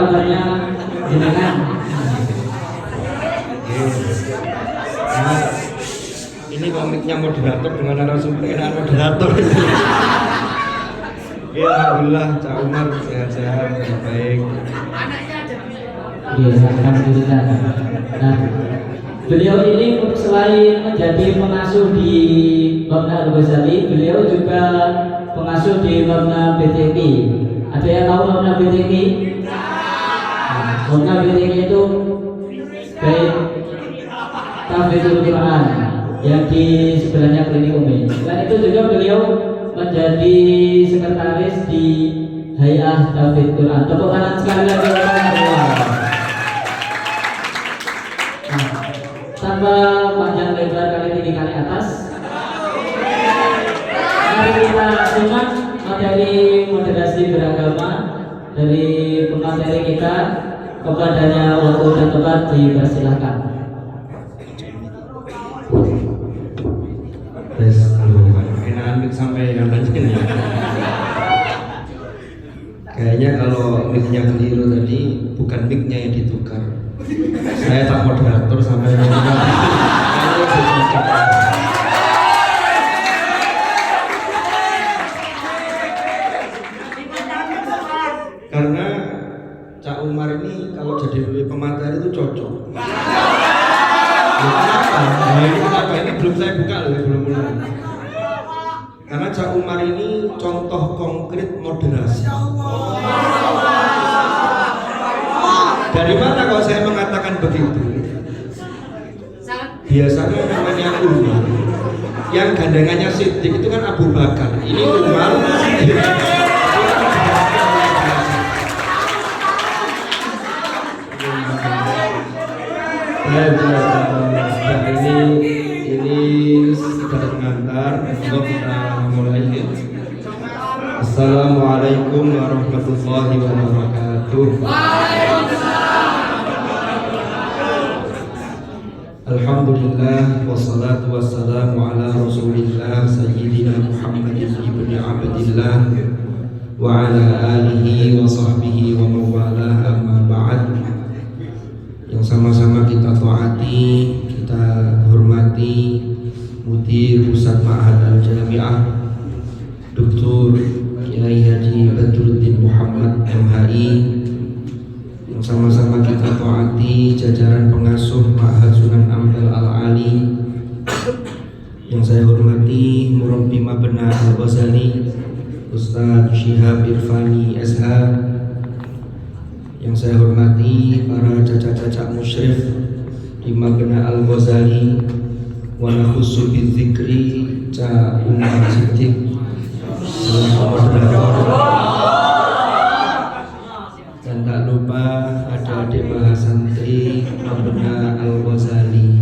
kabarnya jenengan? Ini komiknya moderator dengan narasumber enak moderator. Ya alhamdulillah Cak Umar sehat-sehat baik. Iya, alhamdulillah. Nah, beliau ini selain menjadi pengasuh di Mabna Al-Ghazali, beliau juga pengasuh di Mabna BTQ. Ada yang tahu Mabna BTQ? Mabna BTQ itu baik Tahfidzul Quran yang di sebelahnya Klinik Umi. Selain itu juga beliau menjadi sekretaris di Hay'ah Tahfidz Quran. Tepuk tangan sekali lagi semua. Tanpa panjang lebar kali tinggi kali atas, mari kita simak materi moderasi beragama dari pemateri kita. Kepadanya waktu dan tempat dipersilakan. Tes enak sampai yang lanjutnya. Kayaknya kalau mic-nya keliru tadi bukan mic-nya yang ditukar. Saya tak moderator sampai karena Cak Umar ini kalau jadi pemateri itu cocok. Kenapa? Nah, ini kenapa? Ini belum saya buka loh, belum mulai. Karena Cak Umar ini contoh konkret moderasi. Dari mana kalau saya mengatakan begitu? Biasanya namanya Umar, yang gandengannya Siddiq itu kan Abu Bakar. Ini Umar. ini sekedar pengantar. Semoga kita mulai. Assalamualaikum warahmatullahi wabarakatuh. Alhamdulillah wassalatu wassalamu ala Rasulillah Sayyidina Muhammad ibn Abdillah wa ala alihi wa sahbihi wa mawalah, amma ba'd. Yang sama-sama kita taati, kita hormati Mudir Pusat Ma'had Al-Jami'ah Dr. Kiai Haji Badruddin Muhammad MHI, yang sama-sama kita taati jajaran pengasuh Ma'had Sunan Ampel Al-Ali, yang saya hormati Murabbi Mabna Al-Ghazali Ustaz Syihab Irfani SH, yang saya hormati para caca-caca musyrif di Mabna Al-Ghazali wa nakhussu bidzikri Ca Umar Siddiq dan tak lupa adik-adik mahasantri Mabna Al-Ghazali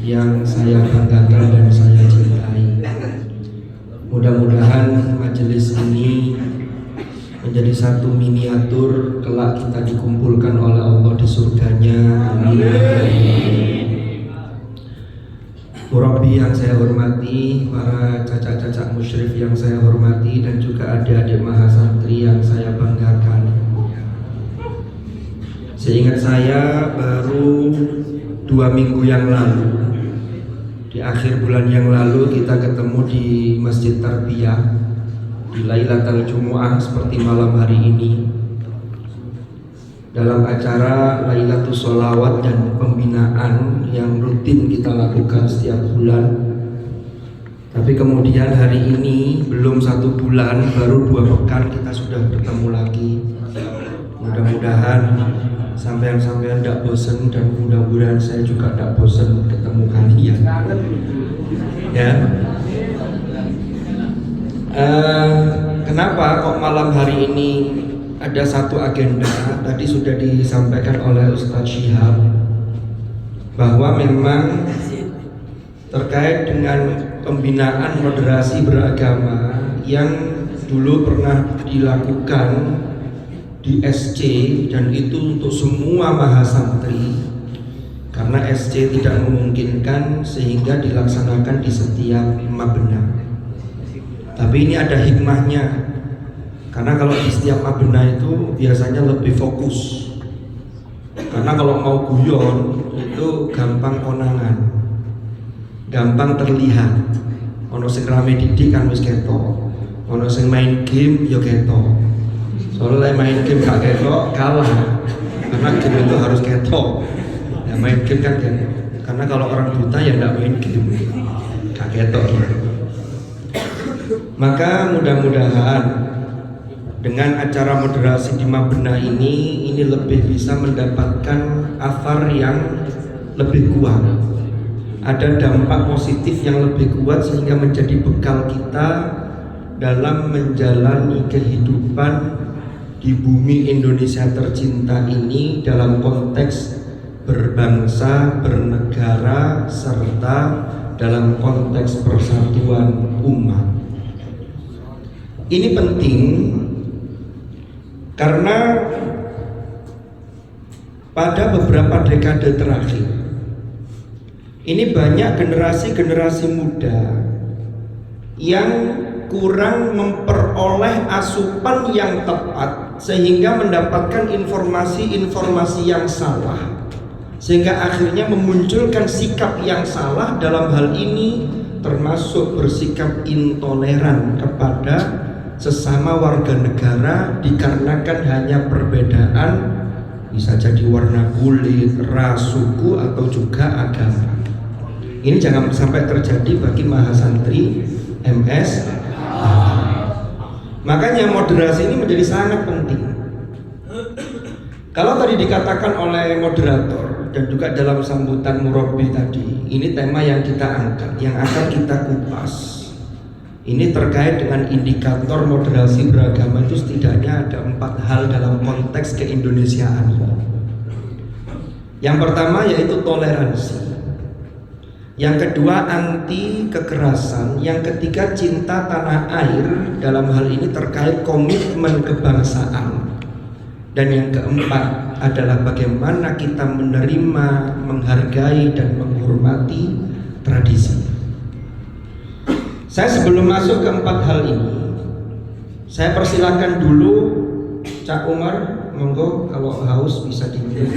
yang saya banggakan dan saya cintai. Mudah-mudahan majelis ini menjadi satu miniatur kelak kita dikumpulkan oleh Allah di surganya. Amin. Murabbi yang saya hormati, para caca-caca musyrif yang saya hormati, dan juga adik-adik mahasantri yang saya banggakan. Seingat saya baru 2 minggu yang lalu, di akhir bulan yang lalu kita ketemu di Masjid Tarbiyah di Lailatul Jumu'ah seperti malam hari ini, dalam acara Lailatul Sholawat dan pembinaan yang rutin kita lakukan setiap bulan. Tapi kemudian hari ini belum 1 bulan, baru 2 pekan kita sudah bertemu lagi. Mudah-mudahan sampean-sampean tidak bosan, dan mudah-mudahan saya juga tidak bosan ketemu kalian. Ya. Kenapa kok malam hari ini ada satu agenda? Tadi sudah disampaikan oleh Ustaz Syihab bahwa memang terkait dengan pembinaan moderasi beragama yang dulu pernah dilakukan di SC, dan itu untuk semua mahasantri karena SC tidak memungkinkan sehingga dilaksanakan di setiap mabna. Tapi ini ada hikmahnya. Karena kalau di setiap mabena itu biasanya lebih fokus. Karena kalau mau guyon itu gampang konangan, gampang terlihat. Ono sing rame didik kan wis ketok. Ono sing main game ya ketok. Soalnya main game gak ketok kalah. Karena game itu harus ketok. Ya main game kan ketok. Karena kalau orang buta ya nggak main game, gak ketok gitu. Maka mudah-mudahan dengan acara moderasi di Mabena ini lebih bisa mendapatkan athar yang lebih kuat. Ada dampak positif yang lebih kuat sehingga menjadi bekal kita dalam menjalani kehidupan di bumi Indonesia tercinta ini dalam konteks berbangsa, bernegara, serta dalam konteks persatuan umat. Ini penting karena pada beberapa dekade terakhir ini banyak generasi-generasi muda yang kurang memperoleh asupan yang tepat sehingga mendapatkan informasi-informasi yang salah, sehingga akhirnya memunculkan sikap yang salah dalam hal ini, termasuk bersikap intoleran kepada sesama warga negara dikarenakan hanya perbedaan, bisa jadi warna kulit, ras, suku, atau juga agama. Ini jangan sampai terjadi bagi mahasantri MS. Makanya moderasi ini menjadi sangat penting. Kalau tadi dikatakan oleh moderator dan juga dalam sambutan murabbi tadi, ini tema yang kita angkat, yang akan kita kupas. Ini terkait dengan indikator moderasi beragama itu setidaknya ada 4 hal dalam konteks keindonesiaan. Yang pertama yaitu toleransi. Yang kedua anti kekerasan. Yang ketiga cinta tanah air, dalam hal ini terkait komitmen kebangsaan. Dan yang keempat adalah bagaimana kita menerima, menghargai dan menghormati tradisi. Saya sebelum masuk ke 4 hal ini, saya persilakan dulu Cak Umar, monggo kalau haus bisa diminum.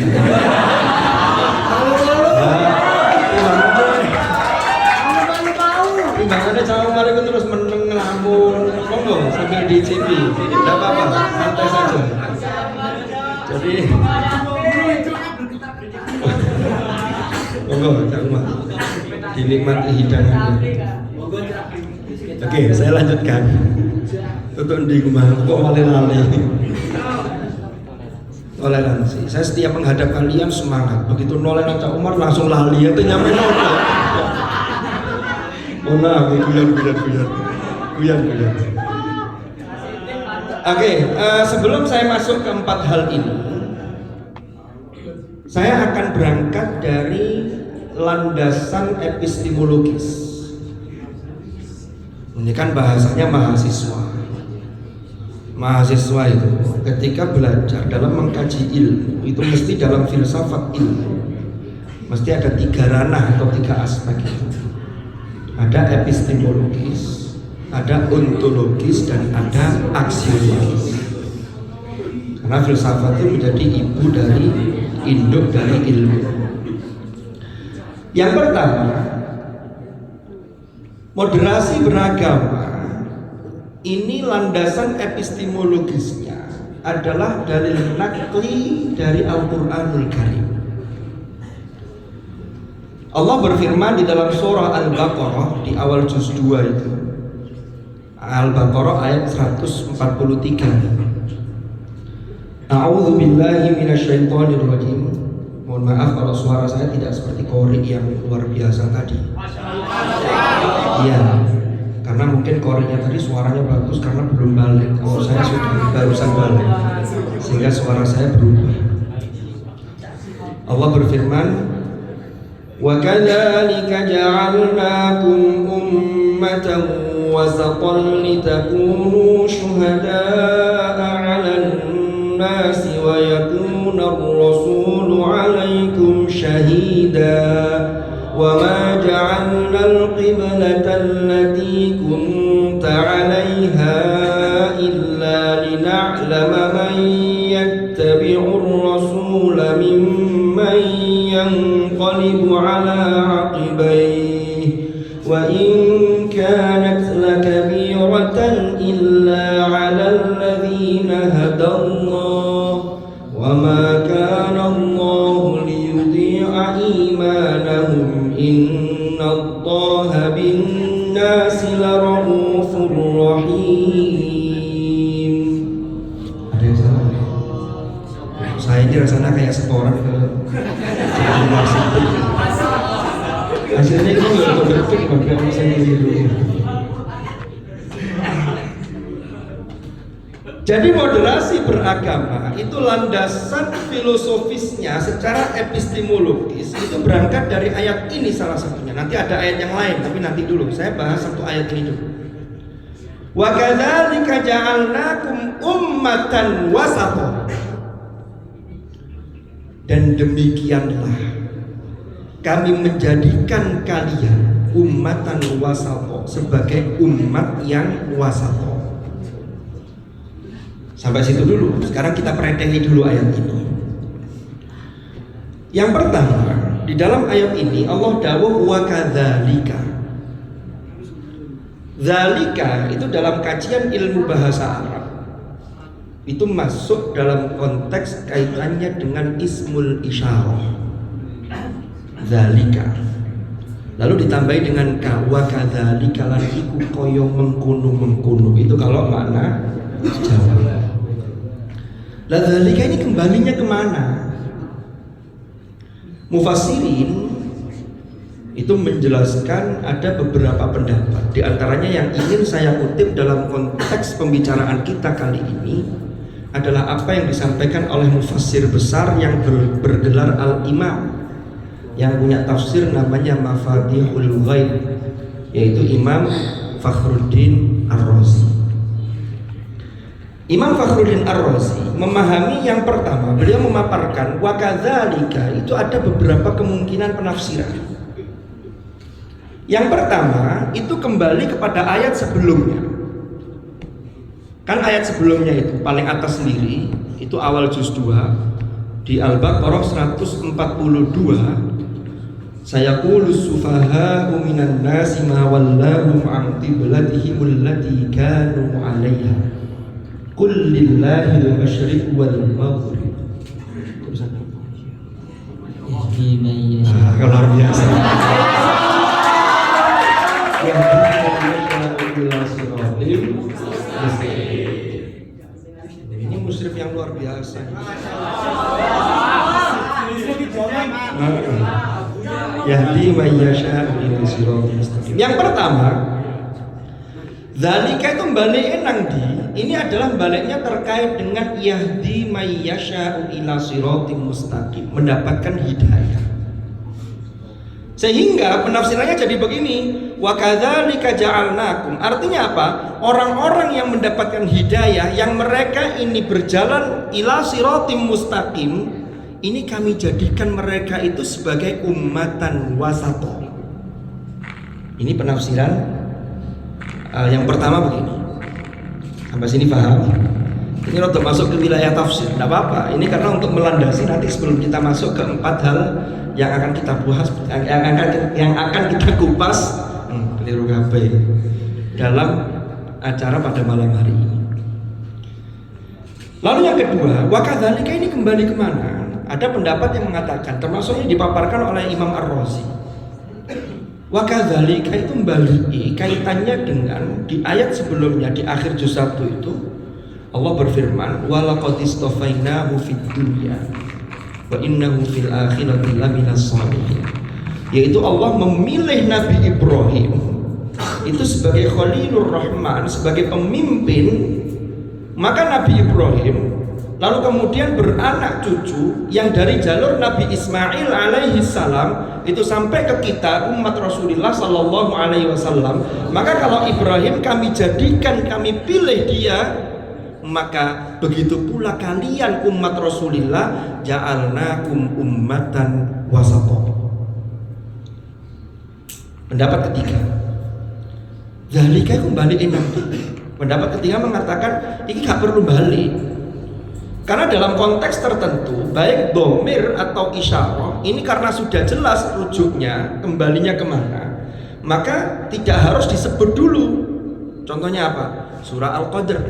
Timbangannya Cak Umar itu terus meneng ngelamun, monggo sambil dicipi, tidak apa-apa, santai saja. Jadi, monggo Cak Umar, dinikmati hidangannya. Oke, saya lanjutkan. Untuk di rumah kok lali-lali. Toleransi. Saya setiap menghadap kalian semangat. Begitu noleh Cak Umar langsung lali itu nyampe nol. Mana aku guyon. Oke, sebelum saya masuk ke 4 hal ini, saya akan berangkat dari landasan epistemologis. Ini kan bahasanya mahasiswa. Mahasiswa itu ketika belajar dalam mengkaji ilmu itu mesti dalam filsafat ilmu mesti ada 3 ranah atau 3 aspek itu. Ada epistemologis, ada ontologis, dan ada aksiologis. Karena filsafat itu menjadi ibu dari induk dari ilmu. Yang pertama, moderasi beragama ini landasan epistemologisnya adalah dalil nakli dari Al-Quranul Karim. Allah berfirman di dalam surah Al-Baqarah di awal juz 2 itu. Al-Baqarah ayat 143. A'udzu billahi minasyaitonir rajim. Mohon maaf kalau suara saya tidak seperti Qori yang luar biasa tadi. Iya, karena mungkin Qorinya tadi suaranya bagus karena belum balik. Kalau saya sudah barusan balik, sehingga suara saya berubah. Allah berfirman, wa kadzalika ja'alnakum ummatan wasatan litakunu syuhada'a 'alan nasi wa yakuna ar-rasulu 'alaikum syahida wa ma ja'alna al-qiblata allati kunta 'alaiha illa لنعلم من يتبع الرسول ممن ينقلب على عقبيه وإن كانت لكبيرة إلا على الذين هدى الله وما كان الله ليضيع إيمانهم إن الله بالناس لرؤوف رحيم. Ada yang salah? Saya ini rasanya kayak setoran ke universitas. Hasilnya itu nggak berpikir bagaimana saya dulu. Jadi moderasi beragama itu landasan filosofisnya secara epistemologis itu berangkat dari ayat ini salah satunya. Nanti ada ayat yang lain, tapi nanti dulu saya bahas satu ayat ini dulu. Wa kadzalika ja'alnakum ummatan wasata. Dan demikianlah kami menjadikan kalian ummatan wasata, sebagai umat yang wasata. Sampai situ dulu. Sekarang kita peretengi dulu ayat ini. Yang pertama, di dalam ayat ini Allah dawuh wa kadzalika. Dzalika itu dalam kajian ilmu bahasa Arab itu masuk dalam konteks kaitannya dengan ismul isyarah. Dzalika. Lalu ditambahi dengan ka wa kadzalika lan iku kaya mengkono-mengkono. Itu kalau makna Jawa. Lah dzalika ini kembalinya kemana? Mufassirin itu menjelaskan ada beberapa pendapat. Di antaranya yang ingin saya kutip dalam konteks pembicaraan kita kali ini adalah apa yang disampaikan oleh mufassir besar yang bergelar Al-Imam, yang punya tafsir namanya Mafatihul Ghaib, yaitu Imam Fakhruddin Ar-Razi. Imam Fakhruddin Ar-Razi memahami yang pertama, beliau memaparkan wa kadzalika itu ada beberapa kemungkinan penafsiran. Yang pertama itu kembali kepada ayat sebelumnya. Kan ayat sebelumnya itu paling atas sendiri, itu awal juz 2 di Al-Baqarah 142. Sayaqulus sufaha'u minan nasi ma wallahum an qiblatihim allati kanu 'alaiha. Qul lillahil masyriq wal maghrib. Luar biasa. Ini musyrif yang luar biasa. Yahdi may yasha'u ila siratal mustaqim. Yang pertama, dzalika itu balik nang ini adalah baliknya terkait dengan yahdi may yasha'u ila siratal mustaqim, mendapatkan hidayah. Sehingga penafsirannya jadi begini, wa kadzalika ja'alnakum. Artinya apa? Orang-orang yang mendapatkan hidayah, yang mereka ini berjalan ila siratal mustaqim, ini kami jadikan mereka itu sebagai ummatan wasata. Ini penafsiran yang pertama begini. Sampai sini paham? Ini untuk masuk ke wilayah tafsir, tidak apa-apa. Ini karena untuk melandasi nanti sebelum kita masuk ke 4 hal yang akan kita bahas, yang akan kita kupas, keliru kabeh, dalam acara pada malam hari ini. Lalu yang kedua, wa kadzalika ini kembali kemana? Ada pendapat yang mengatakan, termasuk ini dipaparkan oleh Imam Ar-Razi. Wa kadzalika itu kembali kaitannya dengan di ayat sebelumnya, di akhir juz 1 itu Allah berfirman, wa laqad istafainahu fid dunya wa innahu fil akhirati laminas shalihin. Yaitu Allah memilih Nabi Ibrahim itu sebagai Khalilur Rahman, sebagai pemimpin. Maka Nabi Ibrahim lalu kemudian beranak cucu yang dari jalur Nabi Ismail alaihi salam itu sampai ke kita umat Rasulullah sallallahu alaihi wasallam. Maka kalau Ibrahim kami jadikan, kami pilih dia, maka begitu pula kalian umat Rasulullah, ja'alnakum ummatan wasata. Pendapat ketiga, dzalika kembali nanti Pendapat ketiga mengatakan ini gak perlu balik. Karena dalam konteks tertentu, baik domir atau isyarah, ini karena sudah jelas rujuknya, kembalinya kemana, maka tidak harus disebut dulu. Contohnya apa? Surah Al-Qadr.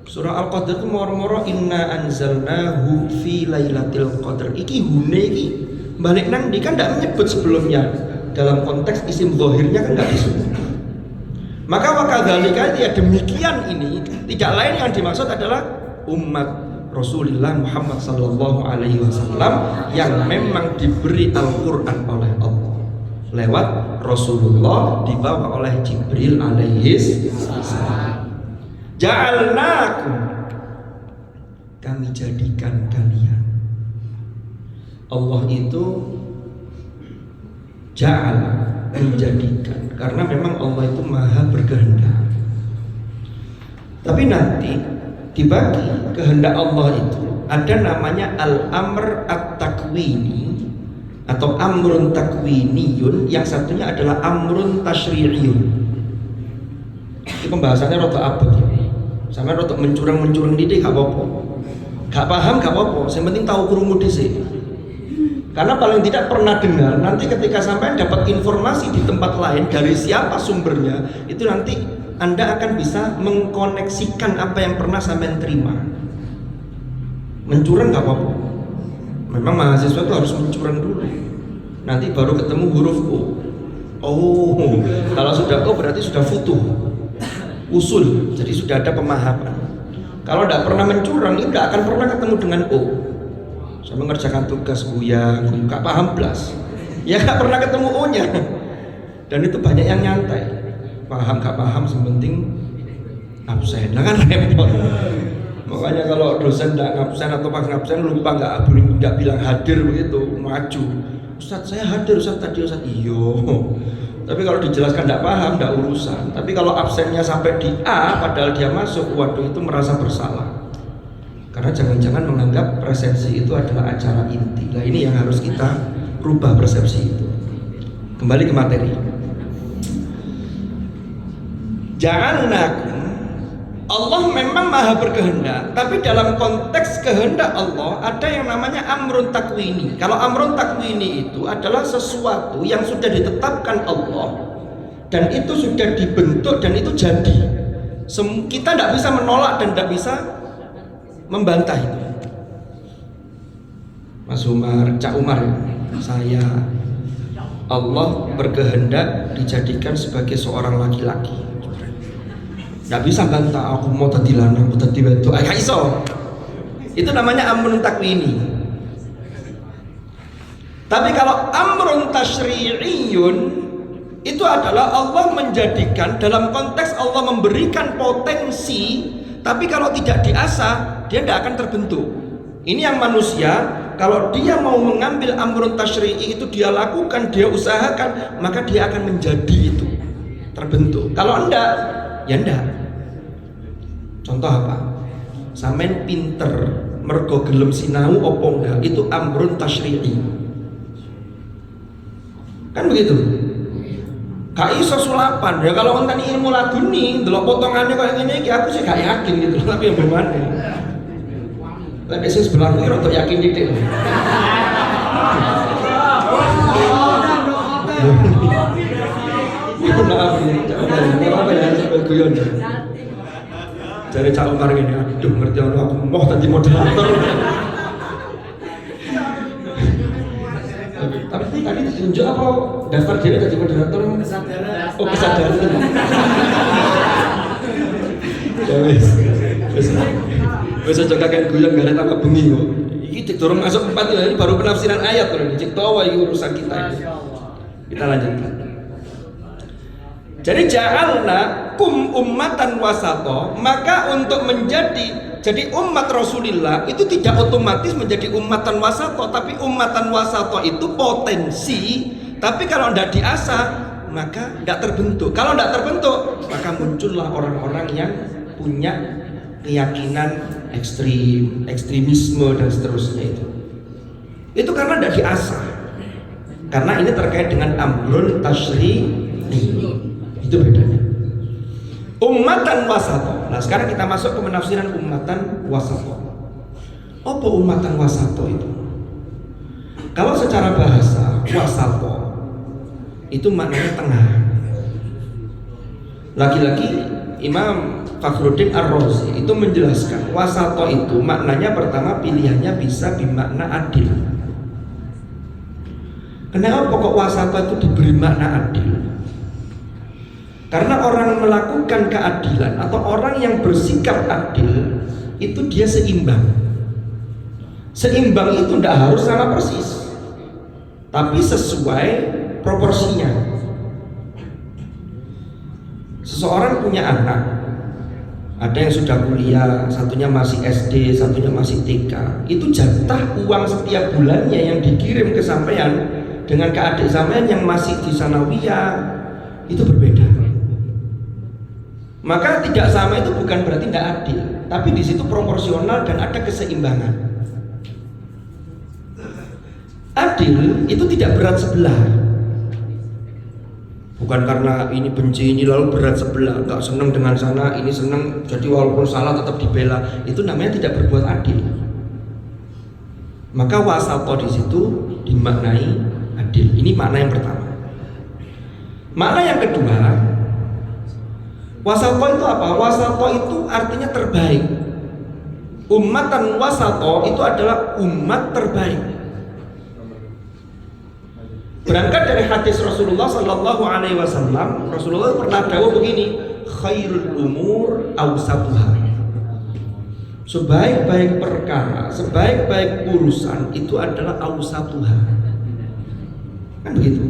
Surah Al-Qadr itu moro-moro inna anzalnahu fi lailatul qadr. Iki hune iki. Balik nang di kan tidak menyebut sebelumnya. Dalam konteks isim zahirnya kan tidak disebut. Maka wakadzalika ya demikian ini tidak lain yang dimaksud adalah umat Rasulullah Muhammad sallallahu alaihi wasallam yang memang diberi Al-Qur'an oleh Allah lewat Rasulullah dibawa oleh Jibril alaihi salam. Ja'alnakum, kami jadikan kalian. Allah itu ja'al, menjadikan, karena memang Allah itu maha berkehendak. Tapi nanti dibagi kehendak Allah itu ada namanya al-amr at-takwini atau amrun takwiniyun, yang satunya adalah amrun tasyri'iyun. Ini pembahasannya rada abot ya. Sampai rada mencurang-mencurang didik gak apa-apa. Gak paham gak apa-apa, yang penting tahu krungu dhisik. Karena paling tidak pernah dengar, nanti ketika sampai dapat informasi di tempat lain dari siapa sumbernya, itu nanti Anda akan bisa mengkoneksikan apa yang pernah sampai terima. Mencurang gak apa-apa. Memang mahasiswa itu harus mencurang dulu. Nanti baru ketemu huruf O. Oh, kalau sudah O berarti sudah futuh, usul, jadi sudah ada pemahaman. Kalau tidak pernah mencurang, itu tidak akan pernah ketemu dengan O. Saya mengerjakan tugas Buya, gak paham belas, ya gak pernah ketemu O-nya. Dan itu banyak yang nyantai, paham gak paham, sementing absen. Nah kan repot. Makanya kalau dosen tidak ngabsen atau pas ngabsen lupa nggak bilang hadir begitu, maju. Ustadz saya hadir, Ustadz tadi, Ustadz iyo. Tapi kalau dijelaskan tidak paham, tidak urusan. Tapi kalau absennya sampai di A padahal dia masuk, waduh itu merasa bersalah. Karena jangan-jangan menganggap presensi itu adalah acara inti. Nah ini yang harus kita rubah persepsi itu. Kembali ke materi. Ja'alnakum, Allah memang maha berkehendak, tapi dalam konteks kehendak Allah ada yang namanya amrun takwini. Kalau amrun takwini itu adalah sesuatu yang sudah ditetapkan Allah dan itu sudah dibentuk dan itu jadi. Kita tidak bisa menolak dan tidak bisa membantah itu. Mas Umar, Cak Umar, saya Allah berkehendak dijadikan sebagai seorang laki-laki. Nggak bisa bantah, aku mau tadi lanang, mau tadi wedok, gak iso. Itu namanya amrun takwini. Tapi kalau amrun tasyri'iyun, itu adalah Allah menjadikan, dalam konteks Allah memberikan potensi, tapi kalau tidak diasah, dia tidak akan terbentuk. Ini yang manusia, kalau dia mau mengambil amrun tasyri'i itu dia lakukan, dia usahakan, maka dia akan menjadi itu, terbentuk. Kalau enggak, ya enggak. Contoh apa? Sampean pinter mergo gelem sinau opo enggak, itu amrun tasyri'i. Kan begitu? Gak iso sulapan. Ya kalau wonten ilmu laduni, ndelok potongannya kayak ngene iki aku sih gak yakin gitu. Tapi yang bagaimana? Lek sing sebelah kuwi rada yakin titik. Itu maaf ya, apa ya sampai guyon. Dari Cak Umar ini, aduh ngerti aku mau tadi moderator. Tapi tadi tunjuk apa daftar diri tadi moderator? Kesadaran. Oh kesadaran. Ya wis. Wis aja kakek guyon gak ada tambah bengi kok. Iki cek dorong masuk 4 ya, ini baru penafsiran ayat loh. Cek tawa iki urusan kita ini. Kita lanjutkan. Jadi ja'alna kum ummatan wasato, maka untuk menjadi umat Rasulullah itu tidak otomatis menjadi ummatan wasato, tapi ummatan wasato itu potensi, tapi kalau tidak diasah maka tidak terbentuk. Kalau tidak terbentuk maka muncullah orang-orang yang punya keyakinan ekstrim, ekstremisme dan seterusnya itu. Itu karena tidak diasah. Karena ini terkait dengan amrun tasyri'i. Itu bedanya. Ummatan wasato. Nah sekarang kita masuk ke penafsiran ummatan wasato. Apa ummatan wasato itu? Kalau secara bahasa wasato itu maknanya tengah. Lagi-lagi Imam Fakhruddin Ar-Razi itu menjelaskan wasato itu maknanya pertama pilihannya bisa bermakna adil. Kenapa pokok wasato itu diberi makna adil? Karena orang melakukan keadilan atau orang yang bersikap adil itu dia seimbang. Seimbang itu tidak harus sama persis, tapi sesuai proporsinya. Seseorang punya anak, ada yang sudah kuliah, satunya masih SD, satunya masih TK. Itu jatah uang setiap bulannya yang dikirim ke sampean dengan ke adik sampean yang masih di sanawiyah itu berbeda. Maka tidak sama itu bukan berarti tidak adil, tapi di situ proporsional dan ada keseimbangan. Adil itu tidak berat sebelah. Bukan karena ini benci ini lalu berat sebelah, nggak seneng dengan sana, ini seneng, jadi walaupun salah tetap dibela. Itu namanya tidak berbuat adil. Maka wasato di situ dimaknai adil. Ini makna yang pertama. Makna yang kedua, wasato itu apa? Wasato itu artinya terbaik. Ummatan wasato itu adalah umat terbaik. Berangkat dari hadis Rasulullah Sallallahu Alaihi Wasallam, Rasulullah pernah dawuh begini, khairul umur awsatuha. Sebaik-baik perkara, sebaik-baik urusan itu adalah awsatuha. Kan begitu.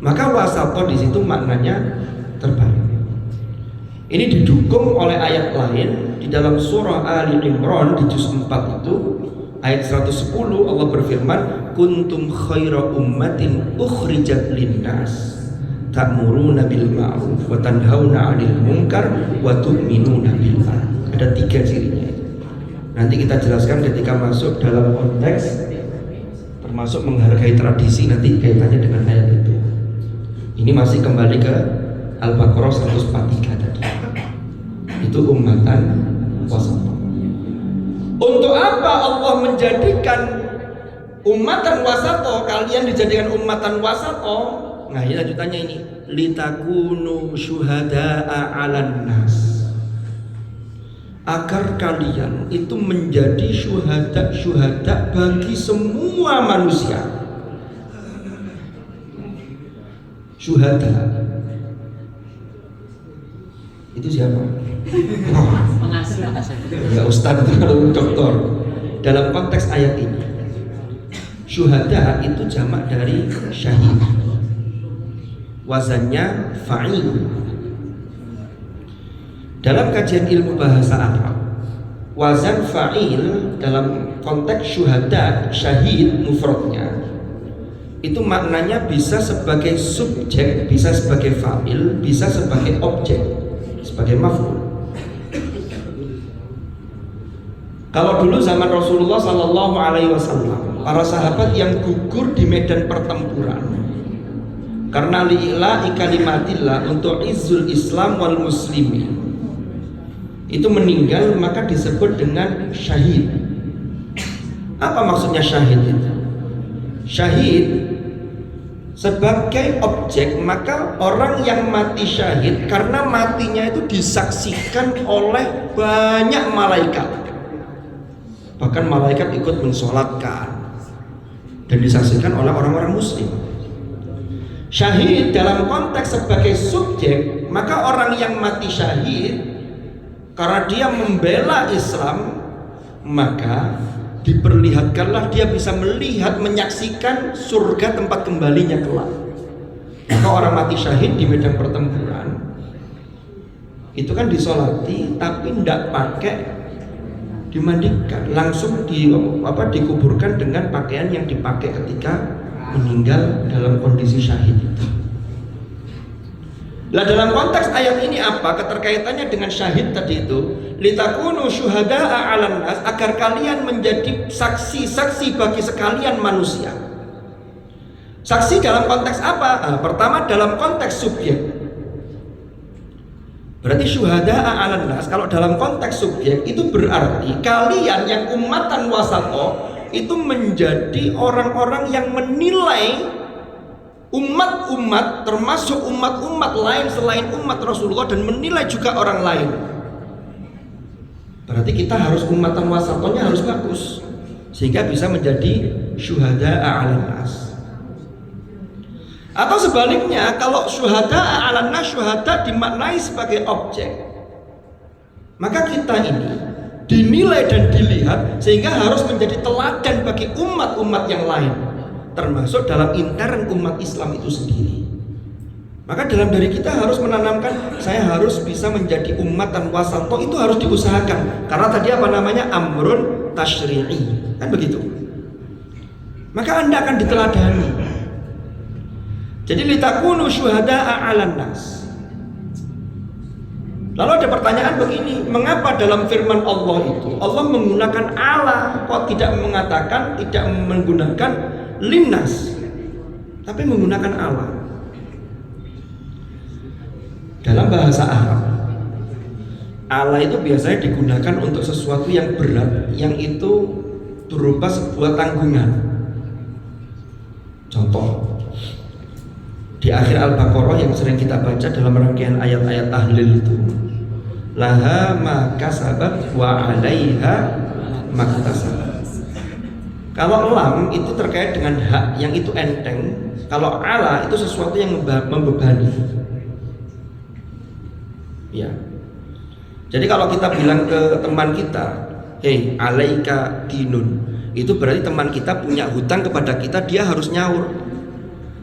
Maka wasato di situ maknanya terbaik. Ini didukung oleh ayat lain di dalam surah Ali Imran di juz 4 itu ayat 110 Allah berfirman, kuntum khaira ummatin ukhrijat linnas ta'muruna bil ma'ruf wa tanhauna 'anil munkar wa tu'minuna billah. Ada 3 cirinya itu. Nanti kita jelaskan ketika masuk dalam konteks termasuk menghargai tradisi, nanti kaitannya dengan ayat itu. Ini masih kembali ke Al-Baqarah 143 tadi. Itu ummatan wasato. Untuk apa Allah menjadikan ummatan wasato? Kalian dijadikan ummatan wasato. Nah, ini lanjutannya ini, litakunu syuhada'a 'alan nas. Agar kalian itu menjadi syuhada bagi semua manusia. Syuhada itu siapa? Ya ustadz atau doktor. Dalam konteks ayat ini, syuhada itu jamak dari syahid, wazannya fa'il. Dalam kajian ilmu bahasa Arab, wazan fa'il dalam konteks syuhada, syahid mufradnya itu maknanya bisa sebagai subjek, bisa sebagai fa'il, bisa sebagai objek, sebagai maf'ul. Kalau dulu zaman Rasulullah Sallallahu Alaihi Wasallam, para sahabat yang gugur di medan pertempuran karena li'ila'i kalimatillah, untuk izzul Islam wal muslimin, itu meninggal, maka disebut dengan syahid. Apa maksudnya syahid itu? Syahid sebagai objek, maka orang yang mati syahid karena matinya itu disaksikan oleh banyak malaikat. Bahkan malaikat ikut mensolatkan dan disaksikan oleh orang-orang muslim. Syahid dalam konteks sebagai subjek, maka orang yang mati syahid karena dia membela Islam, maka diperlihatkanlah dia bisa melihat, menyaksikan surga tempat kembalinya kelak. Maka orang mati syahid di medan pertempuran itu kan disolati, tapi tidak pakai dimandikan, langsung dikuburkan dengan pakaian yang dipakai ketika meninggal dalam kondisi syahid itu. Lah dalam konteks ayat ini apa keterkaitannya dengan syahid tadi itu? Litakunu syuhada'a 'alan nas, agar kalian menjadi saksi-saksi bagi sekalian manusia. Saksi dalam konteks apa? Nah, pertama dalam konteks subjek. Berarti syuhada'a 'alan nas kalau dalam konteks subjek itu berarti kalian yang ummatan wasatho itu menjadi orang-orang yang menilai umat-umat, termasuk umat-umat lain selain umat Rasulullah, dan menilai juga orang lain. Berarti kita harus ummatan wasatonya harus bagus sehingga bisa menjadi syuhada'a 'alan nas. Atau sebaliknya, kalau syuhada'a 'alan nas, syuhada dimaknai sebagai objek, maka kita ini dinilai dan dilihat sehingga harus menjadi teladan bagi umat-umat yang lain, termasuk dalam intern umat Islam itu sendiri. Maka dalam diri kita harus menanamkan, saya harus bisa menjadi ummatan wasatho, itu harus diusahakan. Karena tadi apa namanya? Amrun tasyri'i, kan begitu. Maka Anda akan diteladani. Jadi litakunu syuhada'a 'alan nas. Lalu ada pertanyaan begini, mengapa dalam firman Allah itu Allah menggunakan Allah, kok tidak mengatakan, tidak menggunakan linnas, tapi menggunakan Allah? Dalam bahasa Arab, Allah itu biasanya digunakan untuk sesuatu yang berat, yang itu berupa sebuah tanggungan. Contoh, di akhir Al-Baqarah yang sering kita baca dalam rangkaian ayat-ayat tahlil itu, laha ma kasabat wa 'alaiha maktasabat. Kalau lam itu terkait dengan hak yang itu enteng, kalau ala itu sesuatu yang membebani. Ya. Jadi kalau kita bilang ke teman kita, "Hei, alaika dinun," itu berarti teman kita punya hutang kepada kita, dia harus nyaur.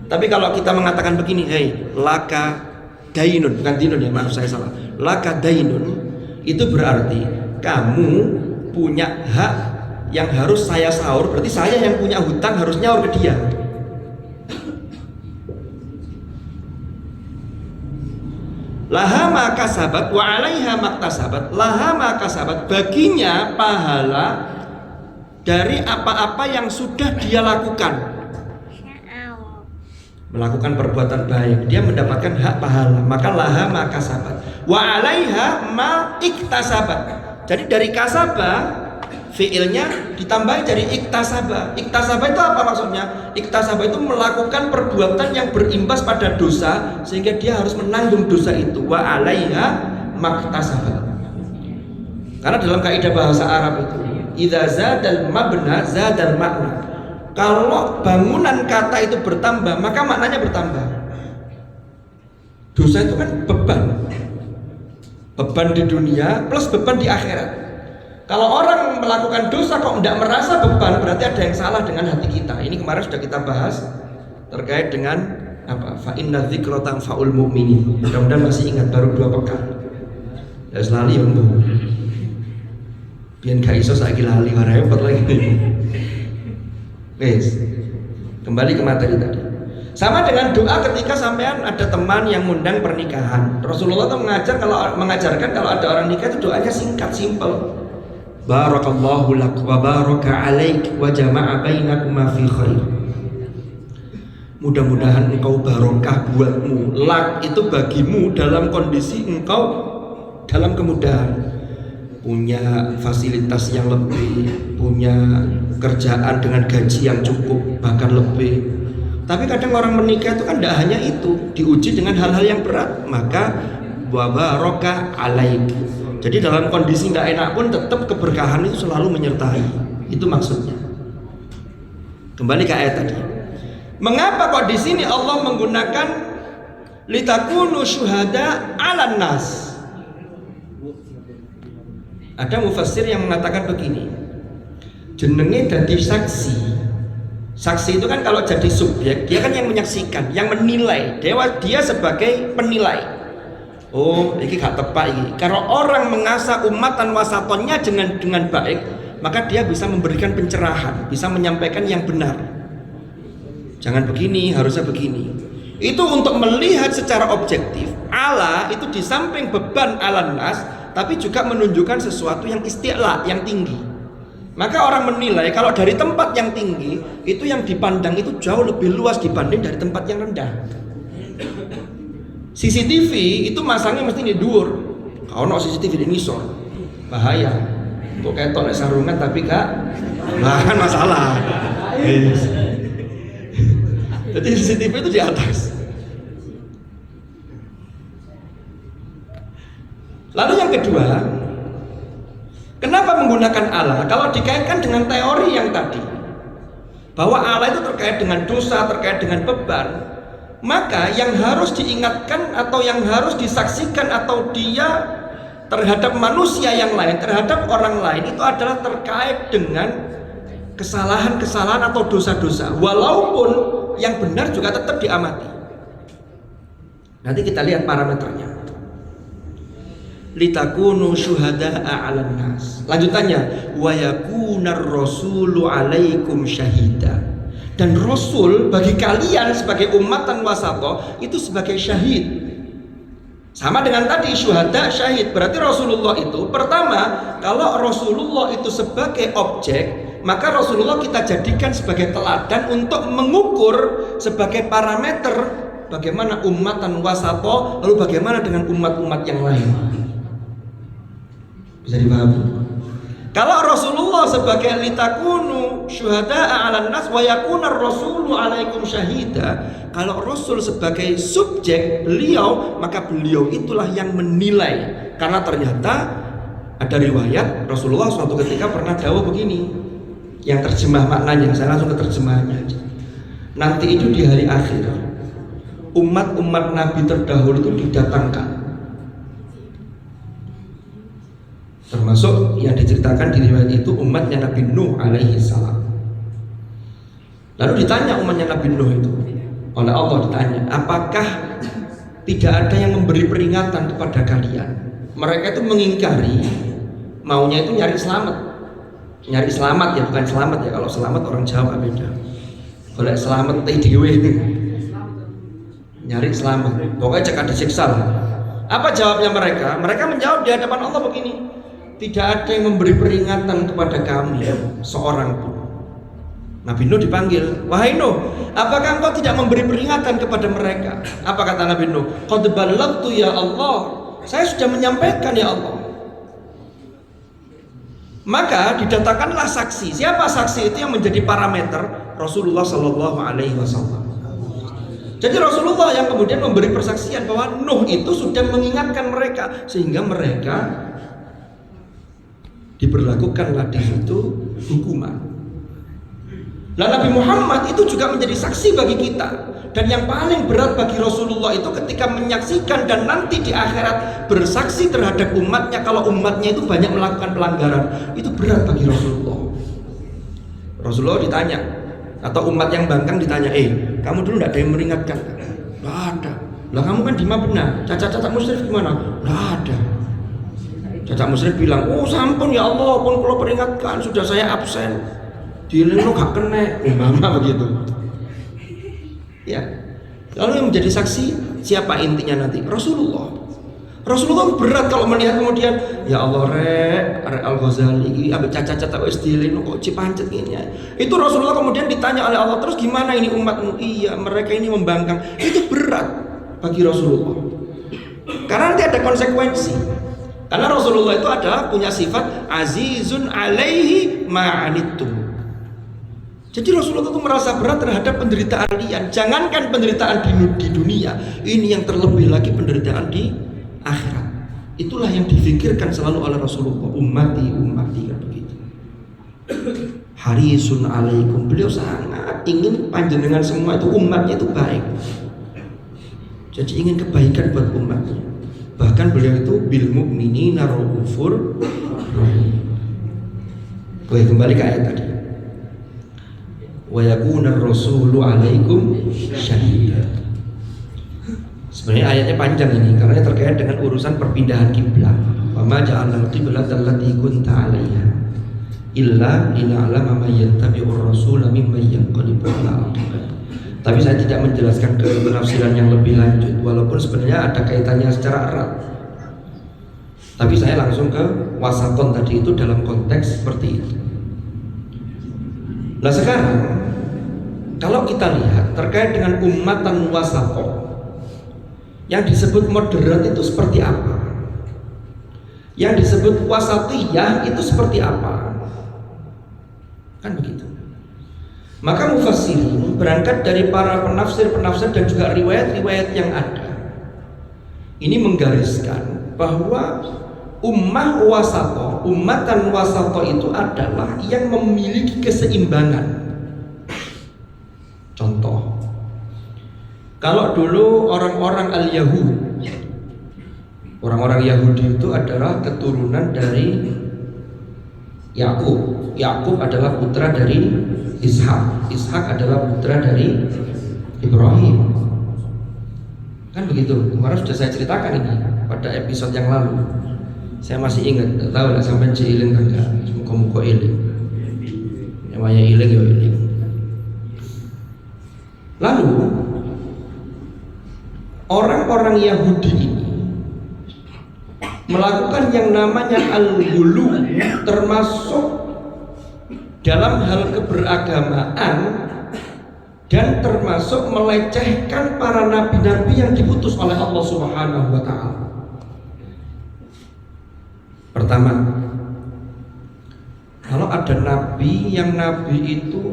Tapi kalau kita mengatakan begini, "Hei, laka dainun," bukan dinun ya, maaf saya salah. Laka dainun itu berarti kamu punya hak yang harus saya sahur, berarti saya yang punya hutang harus nyaur ke dia. Laha ma kasabat wa 'alaiha maktasabat. Laha ma kasabat, baginya pahala dari apa-apa yang sudah dia lakukan. Melakukan perbuatan baik, dia mendapatkan hak pahala, maka laha ma kasabat wa 'alaiha ma iktasabat. Jadi dari kasabah fiilnya ditambah dari iktasabah. Iktasabah itu apa maksudnya? Iktasabah itu melakukan perbuatan yang berimbas pada dosa sehingga dia harus menanggung dosa itu. Wa 'alaiha maktasabat. Karena dalam kaidah bahasa Arab itu, idza zadal mabna zadal makna. Kalau bangunan kata itu bertambah, maka maknanya bertambah. Dosa itu kan beban. Beban di dunia plus beban di akhirat. Kalau orang melakukan dosa kok tidak merasa beban, berarti ada yang salah dengan hati kita. Ini kemarin sudah kita bahas terkait dengan apa? Fa inna dzikra tanfa'ul mu'minin. Mudah-mudahan masih ingat, baru 2 pekan. Ya selalu yang bu. Biar gak iso saiki lali, repot lagi. Wes. Kembali ke materi tadi. Sama dengan doa ketika sampean ada teman yang ngundang pernikahan. Rasulullah itu mengajarkan kalau ada orang nikah itu doanya singkat, simpel. Barakallahu lak wa baraka alaik wa jama'a bainakuma fi khair. Mudah-mudahan engkau barokah buatmu. Lak itu bagimu dalam kondisi engkau dalam kemudahan, punya fasilitas yang lebih, punya kerjaan dengan gaji yang cukup bahkan lebih. Tapi kadang orang menikah itu kan tidak hanya itu, diuji dengan hal-hal yang berat, maka wa baraka alaik. Jadi dalam kondisi nggak enak pun tetap keberkahan itu selalu menyertai. Itu maksudnya. Kembali ke ayat tadi. Mengapa kok di sini Allah menggunakan litakunu syuhada 'alan nas? Ada mufassir yang mengatakan begini. Jenenge dadi saksi. Saksi itu kan kalau jadi subjek, dia kan yang menyaksikan, yang menilai. Dia sebagai penilai. Oh, ini gak tepat ini. Kalau orang mengasah umatan wasatonnya dengan baik, maka dia bisa memberikan pencerahan, bisa menyampaikan yang benar. Jangan begini, harusnya begini. Itu untuk melihat secara objektif. Allah itu di samping beban 'alan nas, tapi juga menunjukkan sesuatu yang isti'la, yang tinggi. Maka orang menilai kalau dari tempat yang tinggi, itu yang dipandang itu jauh lebih luas dibanding dari tempat yang rendah. CCTV itu masangnya mesti di dhuwur. Ono CCTV di ngisor. Bahaya. Kok ketok nek sarungan tapi gak kan masalah. Jadi CCTV itu di atas. Lalu yang kedua, kenapa menggunakan Allah? Kalau dikaitkan dengan teori yang tadi, bahwa Allah itu terkait dengan dosa, terkait dengan beban, maka yang harus diingatkan atau yang harus disaksikan atau dia terhadap manusia yang lain, terhadap orang lain itu adalah terkait dengan kesalahan-kesalahan atau dosa-dosa, walaupun yang benar juga tetap diamati. Nanti kita lihat parameternya. Litakunu syuhada'a 'alan nas. Lanjutannya, wa yakunar rasulu 'alaikum syahida. Dan rasul bagi kalian sebagai ummatan wasata itu sebagai syahid. Sama dengan tadi syuhada, syahid. Berarti Rasulullah itu pertama, kalau Rasulullah itu sebagai objek, maka Rasulullah kita jadikan sebagai teladan untuk mengukur sebagai parameter bagaimana ummatan wasata, lalu bagaimana dengan umat-umat yang lain. Bisa dipahami? Kalau Rasulullah sebagai litakunu syuhada'a 'alan nas wa yakunar rasulu 'alaikum syahida, kalau Rasul sebagai subjek beliau, maka beliau itulah yang menilai. Karena ternyata ada riwayat Rasulullah suatu ketika pernah dawuh begini, yang terjemah maknanya, saya langsung ke terjemahannya aja. Nanti itu di hari akhir, umat-umat Nabi terdahulu itu didatangkan, termasuk yang diceritakan di riwayat itu umatnya Nabi Nuh alaihi salam. Lalu ditanya umatnya Nabi Nuh itu oleh Allah, ditanya, apakah tidak ada yang memberi peringatan kepada kalian? Mereka itu mengingkari, maunya itu nyari selamat. Nyari selamat ya, bukan selamat ya, kalau selamat orang Jawa beda. Kalau selamat TDW, nyari selamat, pokoknya cek ada siksa. Apa jawabnya mereka? Mereka menjawab di hadapan Allah begini, tidak ada yang memberi peringatan kepada kami seorang pun. Nabi Nuh dipanggil, wahai Nuh, apakah engkau tidak memberi peringatan kepada mereka? Apa kata Nabi Nuh? Qad ballaghtu ya Allah, saya sudah menyampaikan ya Allah. Maka didatangkanlah saksi. Siapa saksi itu yang menjadi parameter? Rasulullah Shallallahu Alaihi Wasallam. Jadi Rasulullah yang kemudian memberi persaksian bahwa Nuh itu sudah mengingatkan mereka, sehingga mereka diberlakukanlah di situ hukuman. Nah, Nabi Muhammad itu juga menjadi saksi bagi kita. Dan yang paling berat bagi Rasulullah itu ketika menyaksikan dan nanti di akhirat bersaksi terhadap umatnya, kalau umatnya itu banyak melakukan pelanggaran, itu berat bagi Rasulullah. Rasulullah ditanya, atau umat yang bangkang ditanya, kamu dulu tidak ada yang meringatkan? Tidak ada. Lah kamu kan di Madinah, cacat-cacat musyrik gimana? Tidak ada. Cacat musyrik bilang, oh sampun ya Allah, pun kalau peringatkan sudah saya absen. Dileno gak kena, umpama begitu. Ya. Lalu yang menjadi saksi siapa intinya nanti? Rasulullah. Rasulullah berat kalau melihat kemudian, ya Allah rek Al-Ghazali iki ambek cacat-cacat wis dileno kok cipancet gini ya. Itu Rasulullah kemudian ditanya oleh Allah, terus gimana ini umatmu? Iya, mereka ini membangkang. Itu berat bagi Rasulullah. Karena nanti ada konsekuensi. Karena Rasulullah itu adalah punya sifat azizun alaihi ma'anittum. Jadi Rasulullah itu merasa berat terhadap penderitaan kalian. Jangankan penderitaan di dunia, ini yang terlebih lagi penderitaan di akhirat. Itulah yang difikirkan selalu oleh Rasulullah. Ummati kan begitu. Harisun alaikum. Beliau sangat ingin panjenengan semua itu umatnya itu baik. Jadi ingin kebaikan buat umatnya. Bahkan beliau itu bil mu'minina raufur rahim. Oke, kembali ke ayat tadi. Wa yakunar rasulu 'alaikum syahida. Sebenarnya ayatnya panjang ini karena terkait dengan urusan perpindahan kiblat. Wa ma ja'alna al-qiblata allati kunta 'alaiha illa lina'lama man yattabi'ur rasula mimman yanqalibu 'ala aqibih. Tapi saya tidak menjelaskan ke penafsiran yang lebih lanjut, walaupun sebenarnya ada kaitannya secara erat. Tapi saya langsung ke wasaton tadi itu dalam konteks seperti itu. Nah sekarang kalau kita lihat terkait dengan ummatan wasaton, yang disebut moderat itu seperti apa? Yang disebut wasatiyah itu seperti apa? Kan begitu. Maka mufassirin berangkat dari para penafsir-penafsir dan juga riwayat-riwayat yang ada, ini menggariskan bahwa ummah wasatoh, ummatan wasatoh itu adalah yang memiliki keseimbangan. Contoh, kalau dulu orang-orang al-Yahud, orang-orang Yahudi itu adalah keturunan dari Yakub. Yakub adalah putra dari Ishak. Ishak adalah putra dari Ibrahim. Kan begitu. Kemarin sudah saya ceritakan ini pada episode yang lalu. Saya masih ingat. Tidak tahu lah sampai iling enggak. Muka-muka iling. Namanya iling ya iling. Lalu orang-orang Yahudi ini melakukan yang namanya al-ghulu, termasuk dalam hal keberagamaan dan termasuk melecehkan para nabi-nabi yang diutus oleh Allah Subhanahu wa taala. Pertama, kalau ada nabi yang nabi itu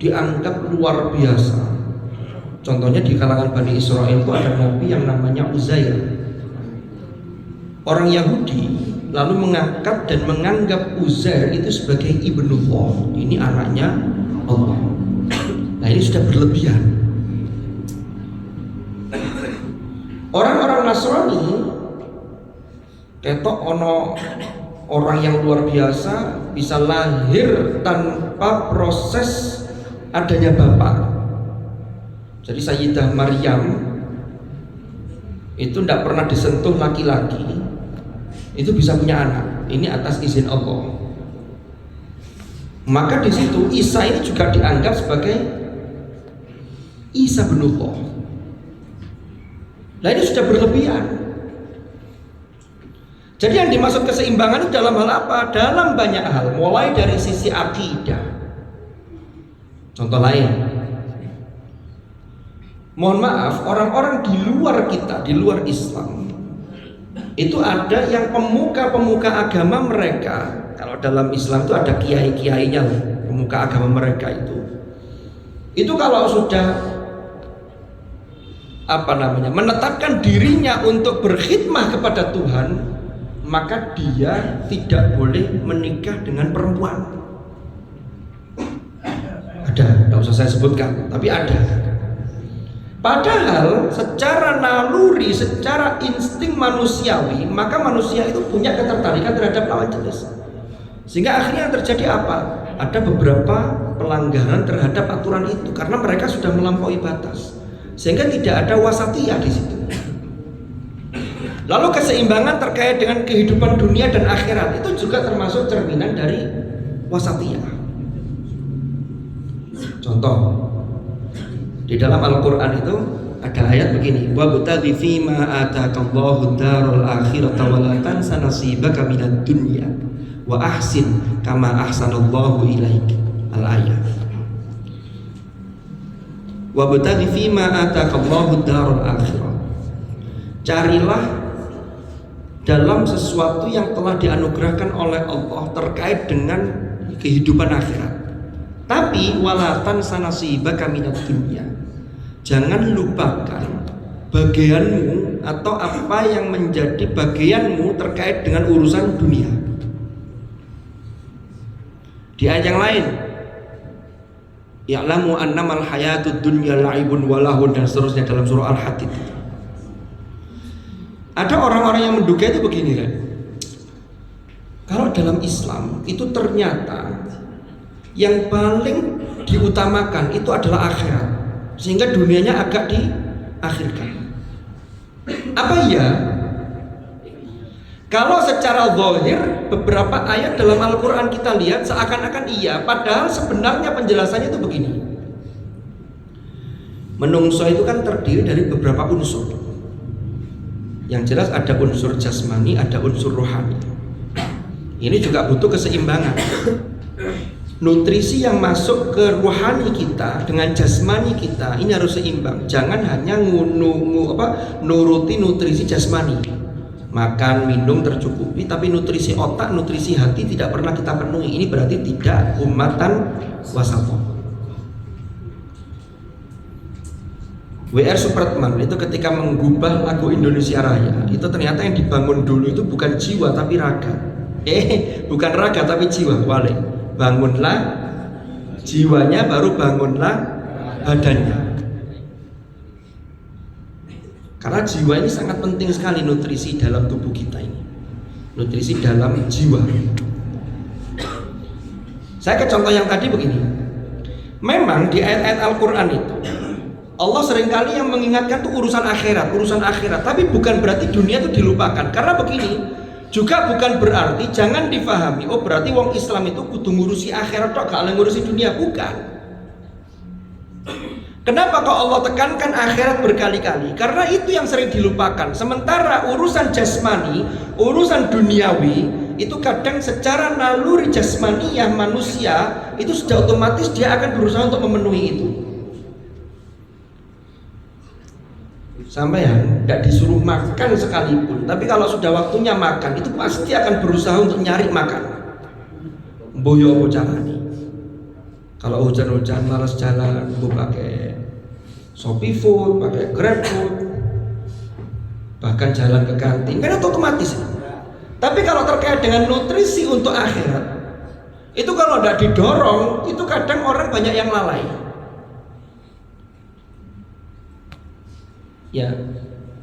dianggap luar biasa. Contohnya di kalangan Bani Israel itu ada nabi yang namanya Uzair. Orang Yahudi lalu mengangkat dan menganggap Uzair itu sebagai ibnullah. Ini anaknya Allah. Nah, ini sudah berlebihan. Orang-orang Nasrani ketok ono orang yang luar biasa bisa lahir tanpa proses adanya bapak. Jadi Sayyidah Maryam itu tidak pernah disentuh laki-laki, itu bisa punya anak. Ini atas izin Allah. Maka di situ Isa ini juga dianggap sebagai Isa bin Allah. Nah, ini sudah berlebihan. Jadi yang dimaksud keseimbangan itu dalam hal apa? Dalam banyak hal, mulai dari sisi akidah. Contoh lain, mohon maaf, orang-orang di luar kita, di luar Islam, itu ada yang pemuka-pemuka agama mereka. Kalau dalam Islam itu ada kiai-kiainya, pemuka agama mereka itu kalau sudah menetapkan dirinya untuk berkhidmah kepada Tuhan, maka dia tidak boleh menikah dengan perempuan. Ada, tidak usah saya sebutkan, tapi ada. Padahal secara naluri, secara insting manusiawi, maka manusia itu punya ketertarikan terhadap lawan jenis. Sehingga akhirnya terjadi apa? Ada beberapa pelanggaran terhadap aturan itu karena mereka sudah melampaui batas. Sehingga tidak ada wasatiyah di situ. Lalu keseimbangan terkait dengan kehidupan dunia dan akhirat itu juga termasuk cerminan dari wasatiyah. Contoh, di dalam Al-Quran itu ada ayat begini, wabtaghi fima ataakallahu darul akhirata wa la tansa nasibaka minad dunya wa ahsin kama ahsanallahu ilaik. Al-ayat. Wabtaghi fima ataakallahu darul akhirah. Carilah dalam sesuatu yang telah dianugerahkan oleh Allah terkait dengan kehidupan akhirat. Tapi walatan sanasibaka minad dunya. Jangan lupakan bagianmu atau apa yang menjadi bagianmu terkait dengan urusan dunia. Di ayat yang lain, ya'lamu annamal hayatud dunya la'ibun wa lahun, dan seterusnya dalam surah Al-Hadid. Ada orang-orang yang menduga itu begini kan. Kalau dalam Islam itu ternyata yang paling diutamakan itu adalah akhirat, sehingga dunianya agak diakhirkan. Apa iya? Kalau secara zahir beberapa ayat dalam Al-Quran kita lihat seakan-akan iya, padahal sebenarnya penjelasannya itu begini. Menungso itu kan terdiri dari beberapa unsur. Yang jelas ada unsur jasmani, ada unsur rohani. Ini juga butuh keseimbangan. Nutrisi yang masuk ke rohani kita dengan jasmani kita ini harus seimbang. Jangan hanya nuruti nutrisi jasmani, makan, minum tercukupi, tapi nutrisi otak, nutrisi hati tidak pernah kita penuhi. Ini berarti tidak ummatan wasatah. W.R. Supratman itu ketika mengubah lagu Indonesia Raya, itu ternyata yang dibangun dulu itu bukan jiwa tapi raga. Bukan raga tapi jiwa. Wale. Bangunlah jiwanya, baru bangunlah badannya. Karena jiwa ini sangat penting sekali, nutrisi dalam tubuh kita ini, nutrisi dalam jiwa. Saya ke contoh yang tadi begini. Memang di ayat-ayat Al-Quran itu Allah seringkali yang mengingatkan tuh urusan akhirat, tapi bukan berarti dunia itu dilupakan. Karena begini, juga bukan berarti, jangan difahami, oh berarti wong Islam itu kudu ngurusi akhirat tok, gak ngurusi dunia, bukan. Kenapa kok Allah tekankan akhirat berkali-kali? Karena itu yang sering dilupakan. Sementara urusan jasmani, urusan duniawi, itu kadang secara naluri jasmaniyah manusia itu sudah otomatis dia akan berusaha untuk memenuhi itu. Sampai tidak disuruh makan sekalipun, tapi kalau sudah waktunya makan, itu pasti akan berusaha untuk nyari makan. Boyo apa caranya? Kalau hujan-hujan malas jalan, gue pakai Shopee Food, pakai Grab Food, bahkan jalan ke kantin, kan itu otomatis. Tapi kalau terkait dengan nutrisi untuk akhirat, itu kalau tidak didorong, itu kadang orang banyak yang lalai. Ya,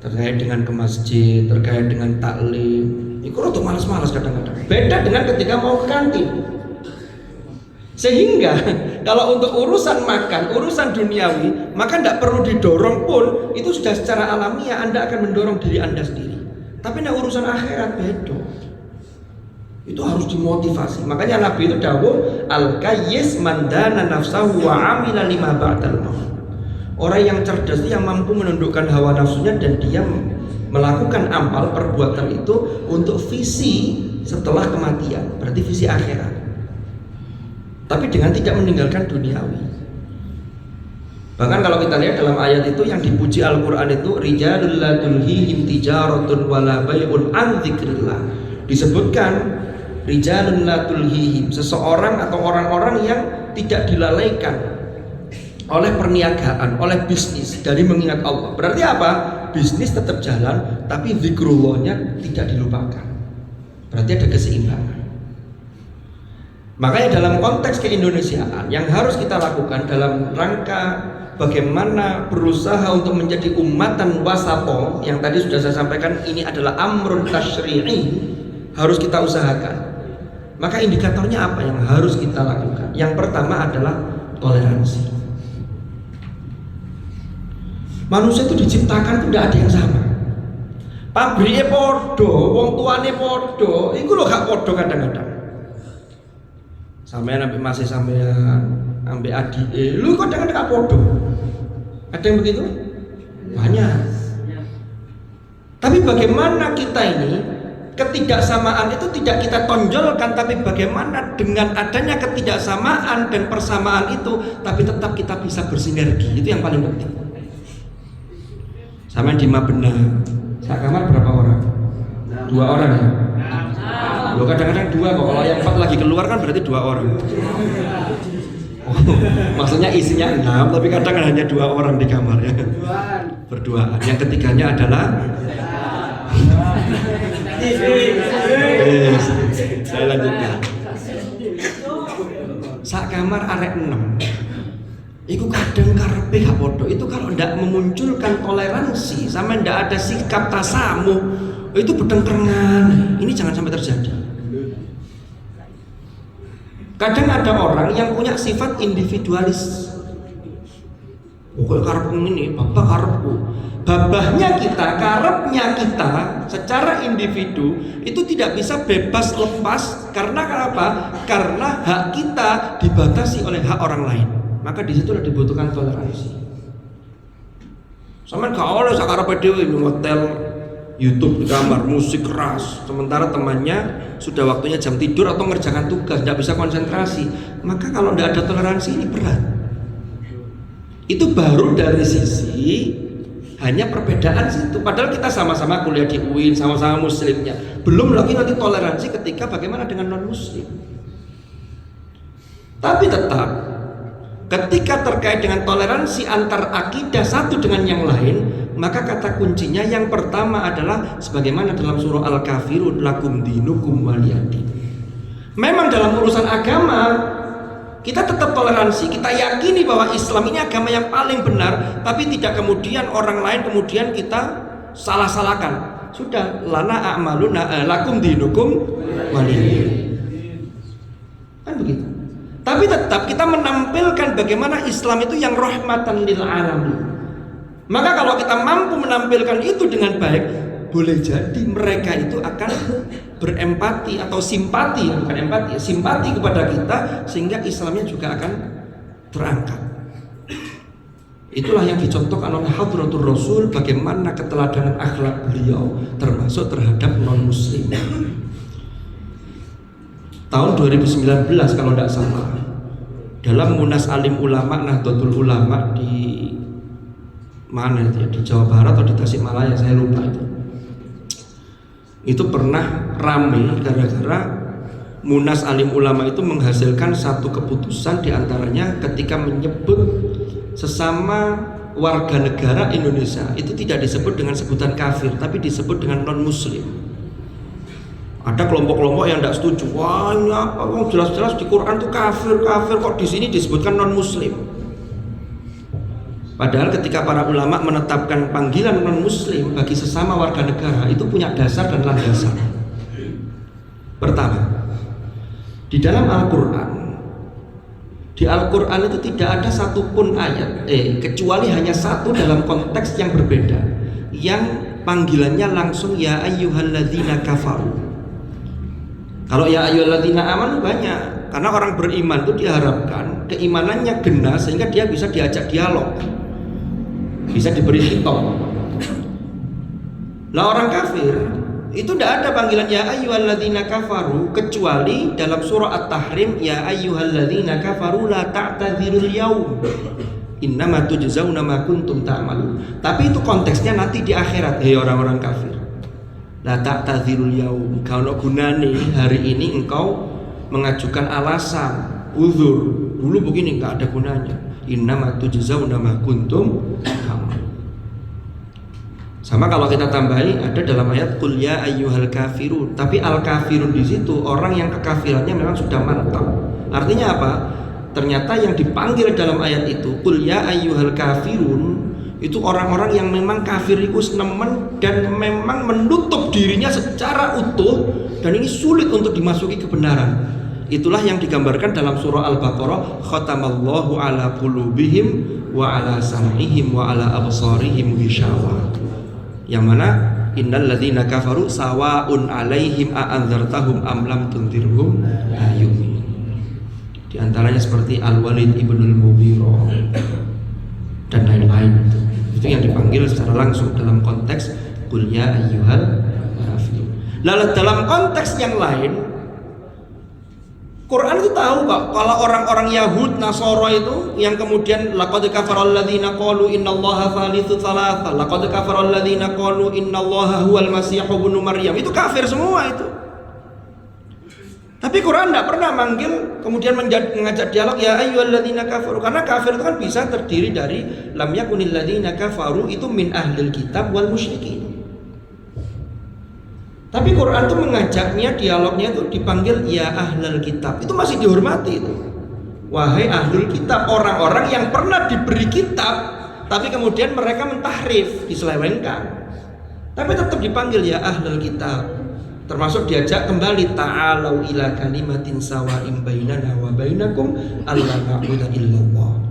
terkait dengan ke masjid, terkait dengan taklim, itu tuh malas-malas kadang-kadang. Beda dengan ketika mau ke kantin. Sehingga kalau untuk urusan makan, urusan duniawi, maka tidak perlu didorong pun, itu sudah secara alamiah Anda akan mendorong diri Anda sendiri. Tapi nah urusan akhirat beda. Itu harus dimotivasi. Makanya Nabi itu dawuh, al-kayyis mandana nafsahu wa amila lima ba'dal maut. Orang yang cerdas itu yang mampu menundukkan hawa nafsunya dan dia melakukan amal perbuatan itu untuk visi setelah kematian, berarti visi akhirat. Tapi dengan tidak meninggalkan duniawi. Bahkan kalau kita lihat dalam ayat itu yang dipuji Al-Quran itu rijalul la tulhihim tijaratun wala bai'un an dzikrillah. Disebutkan rijalul la tulhihim, seseorang atau orang-orang yang tidak dilalaikan oleh perniagaan, oleh bisnis dari mengingat Allah. Berarti apa? Bisnis tetap jalan, tapi zikrullahnya tidak dilupakan. Berarti ada keseimbangan. Makanya dalam konteks keindonesiaan yang harus kita lakukan dalam rangka bagaimana berusaha untuk menjadi ummatan wasatah, yang tadi sudah saya sampaikan, ini adalah amrun tasyri'i, harus kita usahakan. Maka indikatornya apa yang harus kita lakukan? Yang pertama adalah toleransi. Manusia itu diciptakan tidak ada yang sama. Pabriknya podo, wong tuane podo, itu loh gak podo kadang-kadang. Sampean sampai masih sampean sampai adik, lu kok kadang-kadang gak podo. Ada yang begitu? Banyak. Tapi bagaimana kita ini ketidaksamaan itu tidak kita tonjolkan, tapi bagaimana dengan adanya ketidaksamaan dan persamaan itu, tapi tetap kita bisa bersinergi, itu yang paling penting. Sama di Mabena, sak kamar berapa orang? 2 orang ya? Loh kadang-kadang 2 kok, kalau yang 4 lagi keluar kan berarti 2 orang. Oh, maksudnya isinya 6, tapi kadang hanya 2 orang di kamar ya. Berduaan. Yang ketiganya adalah saya lanjutkan. Sak kamar arek 6. Iku kadang karepe gak podo. Itu kalau ndak memunculkan toleransi sama ndak ada sikap tasamuh, itu bedengkrengan. Ini jangan sampai terjadi. Kadang ada orang yang punya sifat individualis. Pokoknya karepku ini, bapak karepku. Babahnya kita, karepnya kita secara individu itu tidak bisa bebas lepas. Karena kenapa? Karena hak kita dibatasi oleh hak orang lain. Maka disitulah dibutuhkan toleransi. Sama gak oleh sakarepe dhewe hotel, YouTube di kamar, musik keras, sementara temannya sudah waktunya jam tidur atau mengerjakan tugas, tidak bisa konsentrasi. Maka kalau tidak ada toleransi ini berat. Itu baru dari sisi Hanya perbedaan situ. Padahal kita sama-sama kuliah di UIN, sama-sama muslimnya. Belum lagi nanti toleransi ketika bagaimana dengan non muslim. Tapi tetap ketika terkait dengan toleransi antar akidah satu dengan yang lain, maka kata kuncinya yang pertama adalah sebagaimana dalam surah Al-Kafirun, lakum dinukum waliyadin. Memang dalam urusan agama kita tetap toleransi, kita yakini bahwa Islam ini agama yang paling benar, tapi tidak kemudian orang lain kemudian kita salah-salahkan. Sudah, lana a'maluna lakum dinukum waliyadin. Kan begitu. Tapi tetap kita menampilkan bagaimana Islam itu yang rahmatan lil alamin. Maka kalau kita mampu menampilkan itu dengan baik, boleh jadi mereka itu akan berempati atau simpati, bukan empati, simpati kepada kita, sehingga Islamnya juga akan terangkat. Itulah yang dicontohkan oleh Hadratur Rasul, bagaimana keteladanan akhlak beliau termasuk terhadap non muslim. Tahun 2019 kalau tidak salah, dalam Munas Alim Ulama Nahdlatul Ulama di mana itu ya, di Jawa Barat atau di Tasikmalaya, saya lupa itu pernah rame gara-gara Munas Alim Ulama itu menghasilkan satu keputusan, diantaranya ketika menyebut sesama warga negara Indonesia itu tidak disebut dengan sebutan kafir, tapi disebut dengan non muslim. Ada kelompok-kelompok yang tidak setuju. Wah, ini apa? Jelas-jelas di Quran tuh kafir kok di sini disebutkan non muslim. Padahal ketika para ulama menetapkan panggilan non muslim bagi sesama warga negara itu punya dasar dan landasan. Pertama, di dalam Al-Quran, di Al-Quran itu tidak ada satupun ayat kecuali hanya satu dalam konteks yang berbeda, yang panggilannya langsung ya ayyuhalladzina kafaru. Kalau ya ayyuhalladzina amanu banyak, karena orang beriman itu diharapkan keimanannya genah sehingga dia bisa diajak dialog, bisa diberi hitop. Lah orang kafir itu tidak ada panggilan ya ayyuhalladzina kafaru kecuali dalam surah At-Tahrim, ya ayyuhalladzina kafaru la ta'tadzirul yaum innama tujzauna ma kuntum ta'malun. Tapi itu konteksnya nanti di akhirat. Hei orang-orang kafir, la ta'tadzirul yaum, kalau gunane hari ini engkau mengajukan alasan uzur, dulu begini enggak ada gunanya. Innama tujzauna ma kuntum ta'malun. Sama kalau kita tambahi ada dalam ayat qul ya ayyuhal kafirun, tapi al kafirun di situ orang yang kekafirannya memang sudah mantap. Artinya apa? Ternyata yang dipanggil dalam ayat itu qul ya ayyuhal kafirun itu orang-orang yang memang kafir itu nemen dan memang menutup dirinya secara utuh, dan ini sulit untuk dimasuki kebenaran. Itulah yang digambarkan dalam surah Al-Baqarah, khatamallahu ala qulubihim wa ala sam'ihim wa ala absarihim ghishawah. Yang mana innal ladzina kafaru sawaun alaihim a anzartahum am lam tunzirhum la yu'minun. Di antaranya seperti Al-Walid ibnul Mughirah dan lain-lain. Itu yang dipanggil secara langsung dalam konteks qul ya ayyuhal kafirun. Lalu dalam konteks yang lain, Quran itu tahu kok kalau orang-orang Yahud Nasara itu yang kemudian laqad kafaral ladzina qalu innallaha thalithu tsalatsa, laqad kafaral ladzina qalu innallaha huwal masih ibnu maryam, itu kafir semua itu. Tapi Quran tidak pernah manggil kemudian mengajak dialog ya ayyuhalladzina kafaru, karena kafir itu kan bisa terdiri dari lam yakunil ladzina kafaru itu min ahlil kitab wal musyrikin. Tapi Quran itu mengajaknya, dialognya itu dipanggil ya ahlul kitab. Itu masih dihormati itu. Wahai ahlul kitab, orang-orang yang pernah diberi kitab tapi kemudian mereka mentahrif, diselewengkan. Tapi tetap dipanggil ya ahlul kitab. Termasuk diajak kembali ta'alau ila kalimatin sawa'im bainana wa bainakum alla na'budu illallah.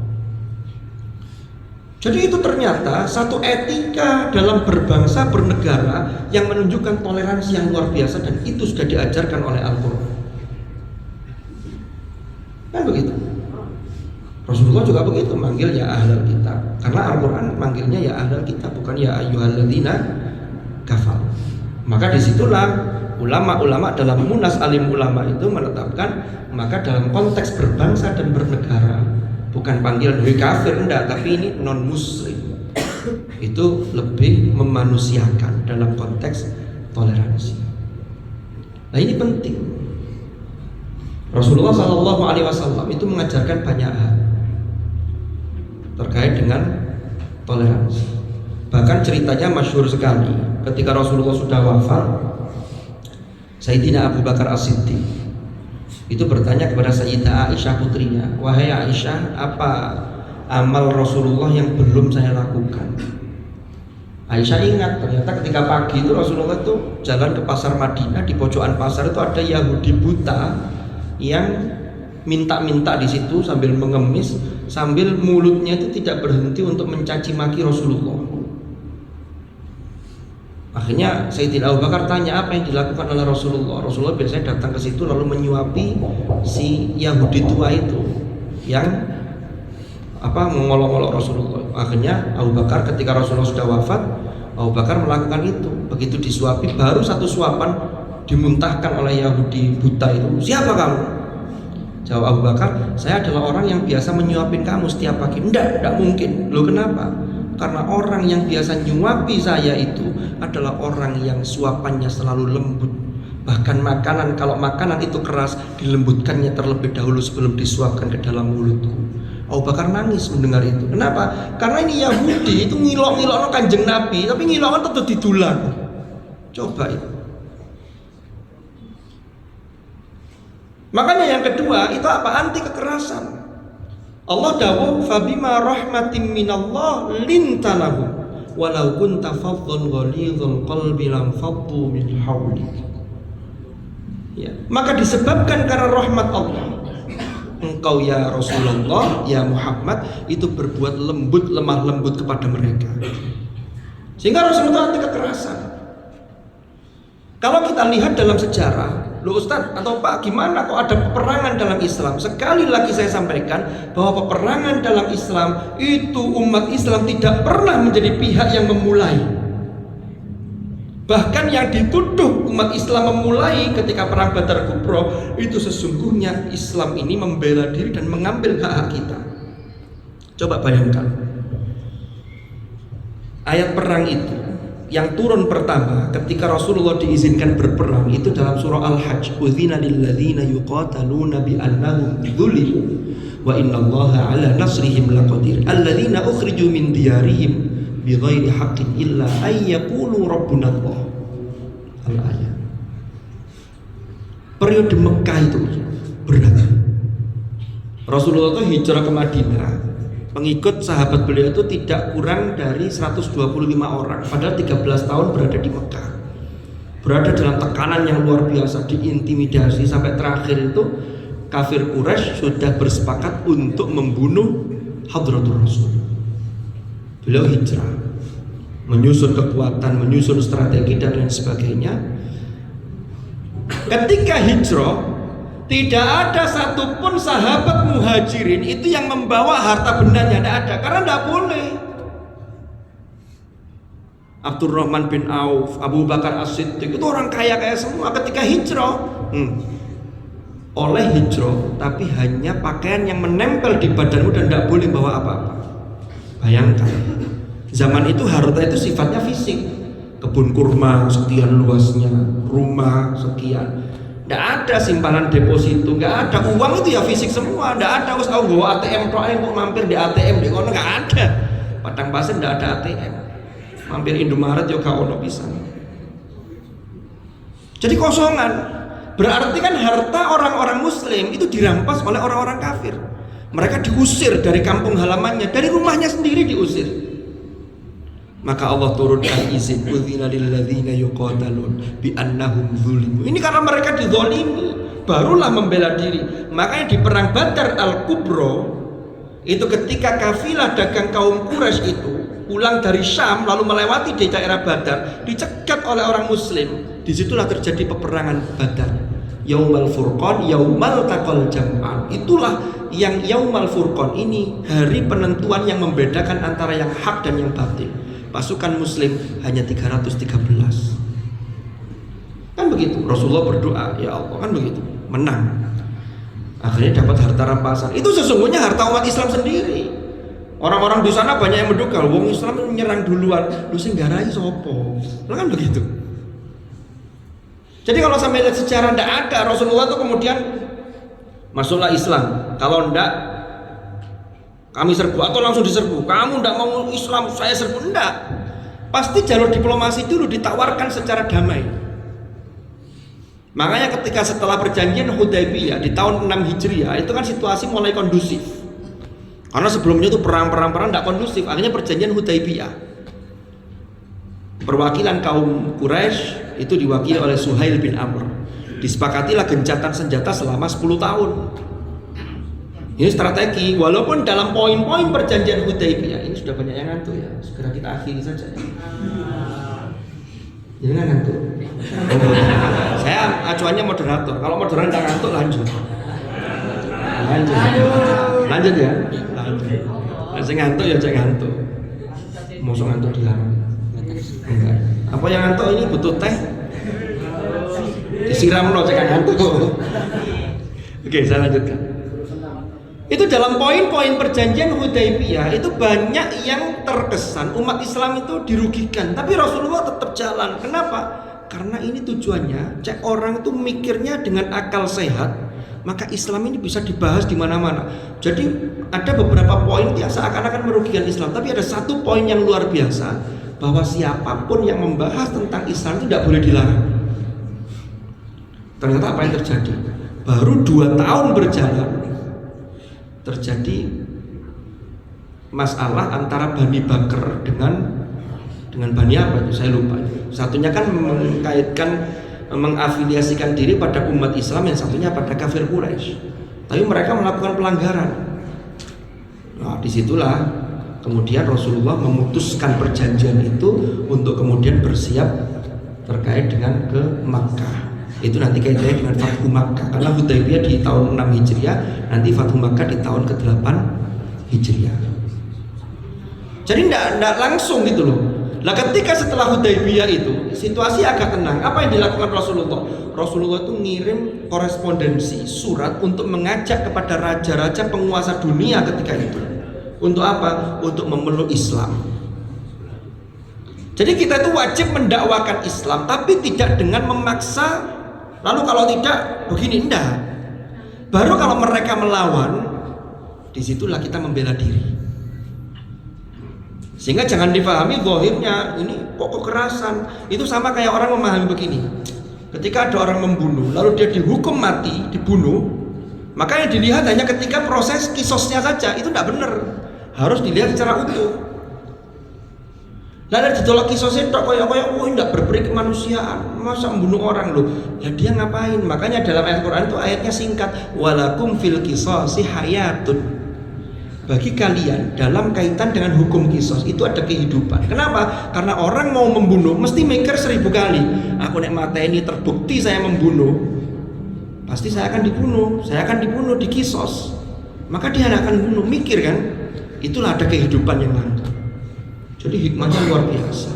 Jadi itu ternyata satu etika dalam berbangsa bernegara yang menunjukkan toleransi yang luar biasa, dan itu sudah diajarkan oleh Al-Quran. Kan begitu. Rasulullah juga begitu, manggil ya ahlul kitab. Karena Al-Quran manggilnya ya ahlul kitab, bukan ya ayyuhalladzina kafar. Maka disitulah ulama-ulama dalam Munas Alim Ulama itu menetapkan, maka dalam konteks berbangsa dan bernegara bukan panggilan dari kafir, enggak, tapi ini non muslim. Itu lebih memanusiakan dalam konteks toleransi. Nah ini penting. Rasulullah SAW itu mengajarkan banyak hal terkait dengan toleransi. Bahkan ceritanya masyhur sekali. Ketika Rasulullah sudah wafat, Sayyidina Abu Bakar As-Siddiq itu bertanya kepada Sayyidah Aisyah putrinya, "Wahai Aisyah, apa amal Rasulullah yang belum saya lakukan?" Aisyah ingat ternyata ketika pagi itu Rasulullah itu jalan ke pasar Madinah. Di pojokan pasar itu ada Yahudi buta yang minta-minta di situ sambil mengemis, sambil mulutnya itu tidak berhenti untuk mencaci maki Rasulullah. Akhirnya Sayyidina Abu Bakar tanya apa yang dilakukan oleh Rasulullah. Rasulullah biasanya datang ke situ lalu menyuapi si Yahudi tua itu yang mengolok-olok Rasulullah. Akhirnya Abu Bakar ketika Rasulullah sudah wafat, Abu Bakar melakukan itu. Begitu disuapi, baru satu suapan dimuntahkan oleh Yahudi buta itu. "Siapa kamu?" Jawab Abu Bakar, "Saya adalah orang yang biasa menyuapin kamu setiap pagi." Tidak mungkin. Loh kenapa? Karena orang yang biasa nyuapi saya itu adalah orang yang suapannya selalu lembut. Bahkan makanan, kalau makanan itu keras, dilembutkannya terlebih dahulu sebelum disuapkan ke dalam mulutku. Abu Bakar nangis mendengar itu. Kenapa? Karena ini Yahudi itu ngilok-ngilok Kanjeng Nabi, tapi ngiloknya tetap didulang. Coba itu. Makanya yang kedua itu apa? Anti kekerasan. Allah dawuh, "Fabima rahmatin minallah lintalahu walau kunta fadhdhan ghalidhal qalbi lam faddu min hawlik." Ya, maka disebabkan karena rahmat Allah, engkau ya Rasulullah, ya Muhammad itu berbuat lembut, lemah lembut kepada mereka. Sehingga Rasulullah anti kekerasan. Kalau kita lihat dalam sejarah, loh Ustaz atau Pak, gimana kok ada peperangan dalam Islam? Sekali lagi saya sampaikan bahwa peperangan dalam Islam itu umat Islam tidak pernah menjadi pihak yang memulai. Bahkan yang dituduh umat Islam memulai ketika perang Badar Kubro itu sesungguhnya Islam ini membela diri dan mengambil hak-hak kita. Coba bayangkan, ayat perang itu yang turun pertama ketika Rasulullah diizinkan berperang itu dalam surah Al-Hajj, "Udzina lilladzina yuqataluna bi annahum dzulimu wa innallaha 'ala nasrihim laqadir alladzina ukhriju min diyarihim bighairi haqqin illa ay yaqulu rabbuna Allah." Al-ayat. Periode Mekah itu berat. Rasulullah itu hijrah ke Madinah. Pengikut sahabat beliau itu tidak kurang dari 125 orang. Padahal 13 tahun berada di Mekah. Berada dalam tekanan yang luar biasa, diintimidasi sampai terakhir itu kafir Quraisy sudah bersepakat untuk membunuh Hadratul Rasul. Beliau hijrah, menyusun kekuatan, menyusun strategi dan lain sebagainya. Ketika hijrah, tidak ada satupun sahabat muhajirin itu yang membawa harta bendanya, tidak ada, karena tidak boleh. Abdurrahman bin Auf, Abu Bakar As-Siddiq itu orang kaya-kaya semua ketika hijrah. Oleh hijrah, tapi hanya pakaian yang menempel di badanmu dan tidak boleh bawa apa-apa. Bayangkan, zaman itu harta itu sifatnya fisik. Kebun kurma sekian luasnya, rumah sekian. Tidak ada simpanan deposito, nggak ada. Uang itu ya fisik semua, tidak ada. Us bawa ATM, mau mampir di ATM di kono nggak ada. Padang Pasir tidak ada ATM. Mampir Indomaret juga ono bisa. Jadi kosongan. Berarti kan harta orang-orang Muslim itu dirampas oleh orang-orang kafir. Mereka diusir dari kampung halamannya, dari rumahnya sendiri diusir. Maka Allah turunkan izin, "Udzina lilladzina yuqatalun bi annahum dzulimu." Ini karena mereka dizalimi, barulah membela diri. Makanya di perang Badar Al-Kubro itu ketika kafilah dagang kaum Quraisy itu pulang dari Syam lalu melewati di daerah Badar, dicegat oleh orang Muslim. Disitulah terjadi peperangan Badar. Yaumal Furqan, yaumal taqal jam'an. Itulah yang Yaumal Furqan ini, hari penentuan yang membedakan antara yang hak dan yang batil. Pasukan Muslim hanya 313. Kan begitu. Rasulullah berdoa, ya Allah, kan begitu. Menang. Akhirnya dapat harta rampasan. Itu sesungguhnya harta umat Islam sendiri. Orang-orang di sana banyak yang menduga, wong Islam menyerang duluan, lu sing garai sopo. Kan begitu. Jadi kalau sampai lihat sejarah ndak ada Rasulullah itu kemudian masuklah Islam. Kalau ndak kami serbu atau langsung diserbu. Kamu ndak mau Islam, saya serbu, ndak. Pasti jalur diplomasi dulu ditawarkan secara damai. Makanya ketika setelah perjanjian Hudaybiyah di tahun 6 Hijriah itu kan situasi mulai kondusif. Karena sebelumnya itu perang tidak kondusif. Akhirnya perjanjian Hudaybiyah, perwakilan kaum Quraisy itu diwakili oleh Suhail bin Amr. Disepakatilah gencatan senjata selama 10 tahun. Ini strategi. Walaupun dalam poin-poin perjanjian Hudaybiyah ini sudah banyak yang ngantuk ya. Segera kita akhiri saja ya. Jadi nggak ngantuk. Saya acuannya moderator. Kalau moderator nggak ngantuk lanjut. Lanjut ya. Saya ngantuk ya saya ngantuk. Mosok ngantuk dilarang. Enggak. Apa yang ngantuk ini butuh teh? Disiram loh cek ngantuk. Oke, saya lanjutkan. Itu dalam poin-poin perjanjian Hudaybiyah itu banyak yang terkesan umat Islam itu dirugikan, tapi Rasulullah tetap jalan. Kenapa? Karena ini tujuannya, cek orang itu mikirnya dengan akal sehat, maka Islam ini bisa dibahas di mana-mana. Jadi ada beberapa poin yang seakan-akan merugikan Islam, tapi ada satu poin yang luar biasa, bahwa siapapun yang membahas tentang Islam itu tidak boleh dilarang. Ternyata apa yang terjadi? Baru 2 tahun berjalan terjadi masalah antara Bani Bakr dengan Bani apa itu saya lupa. Satunya kan mengafiliasikan diri pada umat Islam, yang satunya pada kafir Quraisy. Tapi mereka melakukan pelanggaran. Nah, disitulah kemudian Rasulullah memutuskan perjanjian itu untuk kemudian bersiap terkait dengan ke Makkah. Itu nanti kaitannya dengan Fathu Makkah, karena Hudaybiyah di tahun 6 Hijriah, nanti Fathu Makkah di tahun ke-8 Hijriah. Jadi tidak langsung gitu loh. Nah ketika setelah Hudaybiyah itu situasi agak tenang, apa yang dilakukan Rasulullah? Rasulullah itu ngirim korespondensi surat untuk mengajak kepada raja-raja penguasa dunia ketika itu. Untuk apa? Untuk memeluk Islam. Jadi kita itu wajib mendakwakan Islam, tapi tidak dengan memaksa. Lalu kalau tidak begini, enggak. Baru kalau mereka melawan, disitulah kita membela diri. Sehingga jangan difahami zahirnya ini kok kekerasan. Itu sama kayak orang memahami begini. Ketika ada orang membunuh, lalu dia dihukum mati, dibunuh, maka yang dilihat hanya ketika proses kisosnya saja. Itu tidak benar. Harus dilihat secara utuh. Lalu ditolak kisosnya tok koyok-koyok, oh tidak berberi kemanusiaan, masa membunuh orang loh. Ya dia ngapain? Makanya dalam ayat Quran itu ayatnya singkat, walakum fil qisasi hayatun. Bagi kalian dalam kaitan dengan hukum kisos itu ada kehidupan. Kenapa? Karena orang mau membunuh mesti mikir 1000 kali. Aku nek mata ini terbukti saya membunuh, pasti saya akan dibunuh di kisos. Maka dia akan bunuh, mikir kan? Itulah ada kehidupan yang lain. Jadi hikmahnya luar biasa.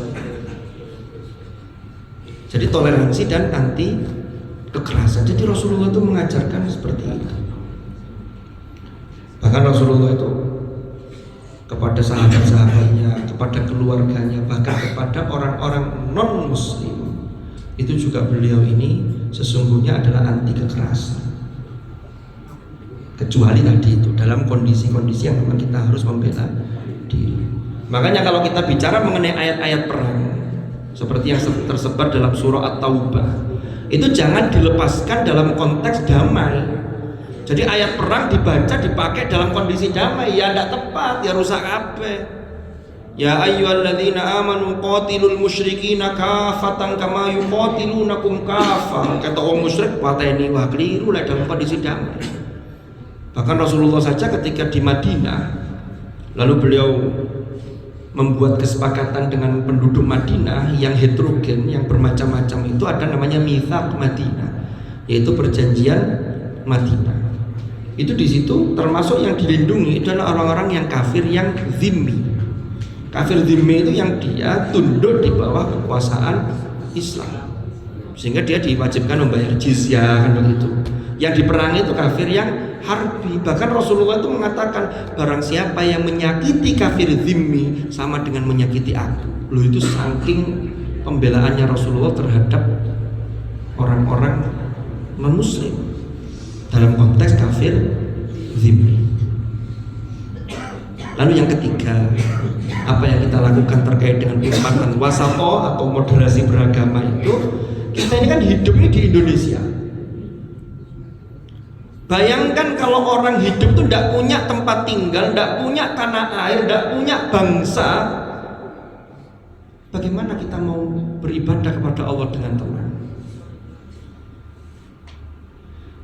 Jadi toleransi dan anti kekerasan. Jadi Rasulullah itu mengajarkan seperti itu. Bahkan Rasulullah itu kepada sahabat-sahabatnya, kepada keluarganya, bahkan kepada orang-orang non muslim itu juga beliau ini sesungguhnya adalah anti kekerasan. Kecuali tadi itu dalam kondisi-kondisi yang memang kita harus membela diri. Makanya kalau kita bicara mengenai ayat-ayat perang seperti yang tersebar dalam surah At-Taubah, itu jangan dilepaskan dalam konteks damai. Jadi ayat perang dipakai dalam kondisi damai, ya tidak tepat, ya rusak kabeh. Ya ayyuhalladzina amanu qatilul musyrikina kafatan kama yuqatilunakum kafah. Kata orang musyrik pateni, wah keliru lah dalam kondisi damai. Bahkan Rasulullah saja ketika di Madinah, lalu beliau membuat kesepakatan dengan penduduk Madinah yang heterogen, yang bermacam-macam, itu ada namanya Mitsaq Madinah, yaitu perjanjian Madinah. Itu di situ termasuk yang dilindungi adalah orang-orang yang kafir yang zimmi. Kafir zimmi itu yang dia tunduk di bawah kekuasaan Islam, sehingga dia diwajibkan membayar jizyah kan begitu. Yang diperangi itu kafir yang harbi. Bahkan Rasulullah itu mengatakan, barang siapa yang menyakiti kafir zimmi sama dengan menyakiti aku. Loh, itu saking pembelaannya Rasulullah terhadap orang-orang non-muslim dalam konteks kafir zimmi. Lalu yang ketiga, apa yang kita lakukan terkait dengan ummatan wasato atau moderasi beragama itu, kita ini kan hidupnya di Indonesia. Bayangkan kalau orang hidup itu tidak punya tempat tinggal, tidak punya tanah air, tidak punya bangsa, bagaimana kita mau beribadah kepada Allah dengan tenang?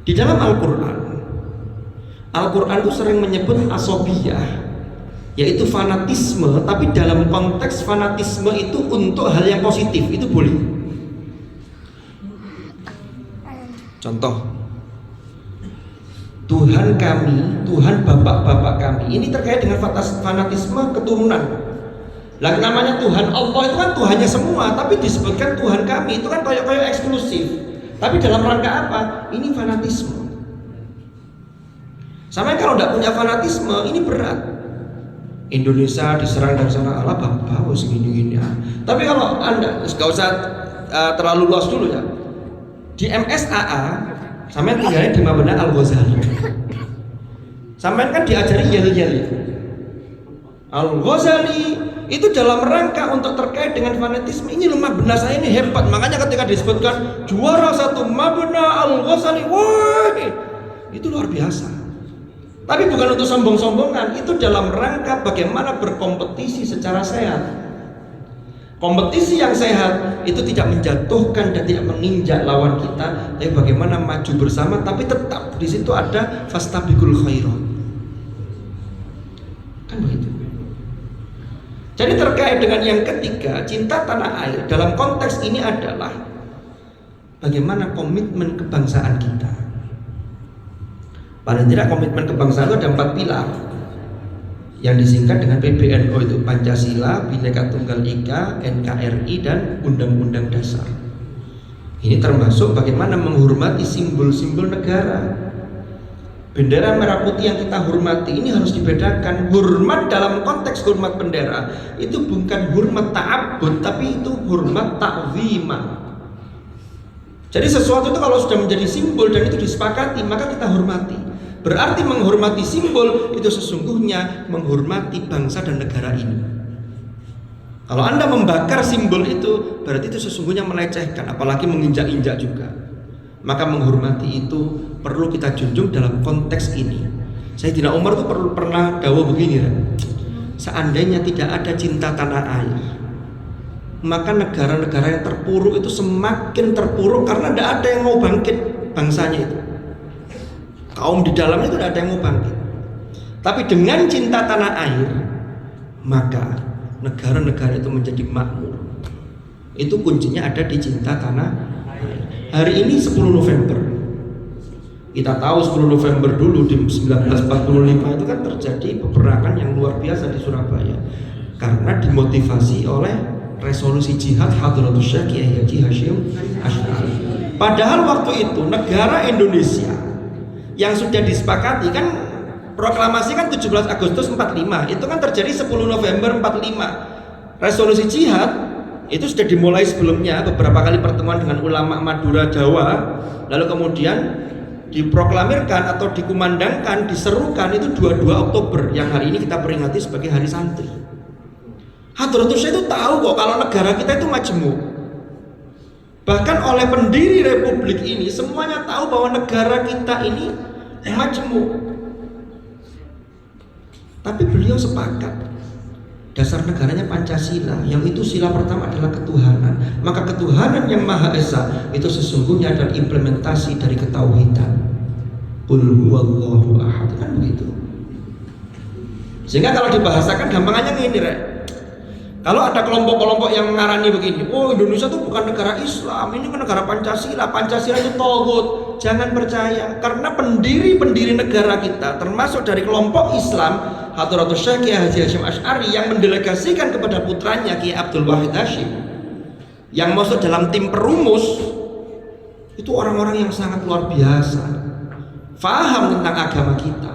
Di dalam Al-Quran itu sering menyebut asobiyah, yaitu fanatisme, tapi dalam konteks fanatisme itu untuk hal yang positif, itu boleh. Contoh, Tuhan kami, Tuhan bapak-bapak kami, ini terkait dengan fanatisme keturunan. Lah namanya Tuhan Allah itu kan Tuhannya semua, tapi disebutkan Tuhan kami, itu kan kayak eksklusif. Tapi dalam rangka apa? Ini fanatisme. Sampai kalau tidak punya fanatisme, ini berat. Indonesia diserang dari sana, Allah bapak segini-gini ya. Tapi kalau Anda nggak usah terlalu luas dulu ya. Di MSAA, sampai tinggalnya di Mabana Al-Ghazali. Sampai kan diajari yel-yel itu. Al-Ghazali itu dalam rangka untuk terkait dengan fanatisme. Ini lemah benar saya ini hebat. Makanya ketika disebutkan juara satu Mabana Al-Ghazali, wah, itu luar biasa. Tapi bukan untuk sombong-sombongan, itu dalam rangka bagaimana berkompetisi secara sehat. Kompetisi yang sehat itu tidak menjatuhkan dan tidak menginjak lawan kita, tapi bagaimana maju bersama, tapi tetap di situ ada fastabiqul khairat. Kan begitu. Jadi terkait dengan yang ketiga, cinta tanah air dalam konteks ini adalah bagaimana komitmen kebangsaan kita. Paling tidak komitmen kebangsaan itu ada 4 pilar yang disingkat dengan PBNU, itu Pancasila, Bhinneka Tunggal Ika, NKRI, dan Undang-Undang Dasar. Ini termasuk bagaimana menghormati simbol-simbol negara. Bendera merah putih yang kita hormati ini harus dibedakan. Hormat dalam konteks hormat bendera itu bukan hormat ta'abbud, tapi itu hormat ta'ziman. Jadi sesuatu itu kalau sudah menjadi simbol dan itu disepakati, maka kita hormati. Berarti menghormati simbol itu sesungguhnya menghormati bangsa dan negara ini. Kalau Anda membakar simbol itu, berarti itu sesungguhnya melecehkan, apalagi menginjak-injak juga. Maka menghormati itu perlu kita junjung dalam konteks ini. Sayyidina Umar itu pernah dawuh begini, seandainya tidak ada cinta tanah air, maka negara-negara yang terpuruk itu semakin terpuruk karena tidak ada yang mau bangkit bangsanya itu. Kaum di dalamnya itu tidak ada yang mau bangkit. Tapi dengan cinta tanah air, maka negara-negara itu menjadi makmur. Itu kuncinya ada di cinta tanah air. Hari ini 10 November. Kita tahu 10 November dulu di 1945 itu kan terjadi peperangan yang luar biasa di Surabaya. Karena dimotivasi oleh resolusi jihad Hadratus Syekh Kiai Haji Hasyim Asy'ari. Padahal waktu itu negara Indonesia yang sudah disepakati kan, proklamasi kan 17 Agustus 45, itu kan terjadi 10 November 45. Resolusi jihad itu sudah dimulai sebelumnya, beberapa kali pertemuan dengan ulama Madura Jawa, lalu kemudian diproklamirkan atau dikumandangkan, diserukan itu 22 Oktober yang hari ini kita peringati sebagai Hari Santri. Hadratus Syekh itu tahu kok kalau negara kita itu majemuk. Bahkan oleh pendiri republik ini semuanya tahu bahwa negara kita ini majemuk. Tapi beliau sepakat dasar negaranya Pancasila, yang itu sila pertama adalah ketuhanan. Maka ketuhanan yang Maha Esa itu sesungguhnya adalah implementasi dari ketauhidan. Qul huwallahu ahad, kan begitu. Sehingga kalau dibahasakan gampangannya gini, Rek. Kalau ada kelompok-kelompok yang mengarani begini, oh Indonesia itu bukan negara Islam, ini kan negara Pancasila, Pancasila itu tauhid. Jangan percaya, karena pendiri-pendiri negara kita, termasuk dari kelompok Islam, Hadratus Syekh Kiai Haji Hasyim Asy'ari yang mendelegasikan kepada putranya Kiai Abdul Wahid Hasyim, yang masuk dalam tim perumus, itu orang-orang yang sangat luar biasa. faham tentang agama kita.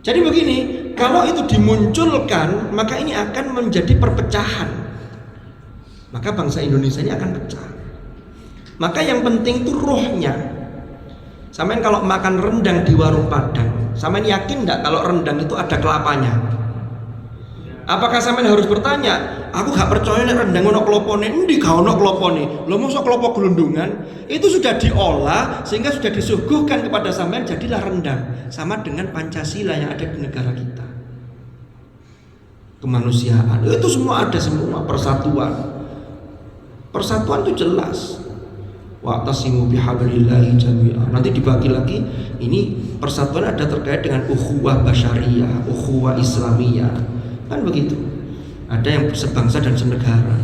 Jadi begini, kalau itu dimunculkan, maka ini akan menjadi perpecahan. Maka bangsa Indonesia ini akan pecah. Maka yang penting itu rohnya. Sampean kalau makan rendang di warung Padang, sampean yakin enggak kalau rendang itu ada kelapanya? Apakah sampean harus bertanya, aku gak percaya nek rendang ono klopone, endi gak ono klopone? Lho mosok klopo gelundungan? Itu sudah diolah sehingga sudah disuguhkan kepada sampean, jadilah rendang. Sama dengan Pancasila yang ada di negara kita. Kemanusiaan, itu semua ada semua, persatuan. Persatuan itu jelas. Wa'tasimu bihablillahi jami'an. Nanti dibagi lagi, ini persatuan ada terkait dengan ukhuwah basyariyah, ukhuwah islamiyah. Kan begitu. Ada yang sebangsa dan senegara.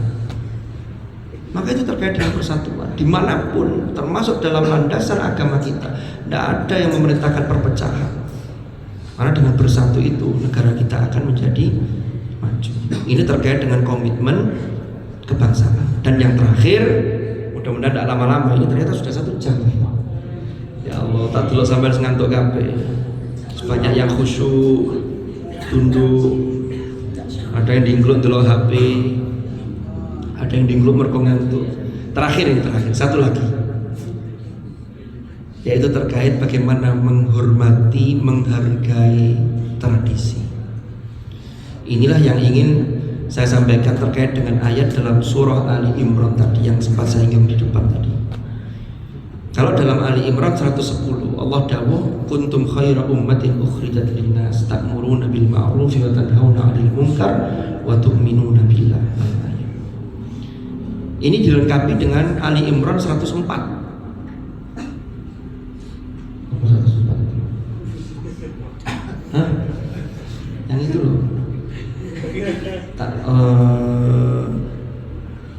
Maka itu terkait dengan persatuan. Dimanapun, termasuk dalam landasan agama kita, tidak ada yang memerintahkan perpecahan. Karena dengan bersatu itu negara kita akan menjadi maju. Ini terkait dengan komitmen kebangsaan. Dan yang terakhir, mudah-mudahan tidak lama-lama, ini ternyata sudah 1 jam. Ya Allah, tak dulu sampai ngantuk kabeh. Sebanyak yang khusyuk, tunduk. Ada yang dingkluk delok HP, ada yang dingkluk mergo ngantuk. Terakhir, satu lagi, yaitu terkait bagaimana menghormati, menghargai tradisi. Inilah yang ingin saya sampaikan terkait dengan ayat dalam surah Ali Imran tadi yang sempat saya ingat di depan tadi. Kalau dalam Ali Imran 110, Allah dawuh, kuntum khaira ummatin ukhrijat linnas ta'muruna bil ma'ruf wa tanhauna 'anil munkar wa tu'minuna billah. Ini dilengkapi dengan Ali Imran 104. Hah? Yang itu loh.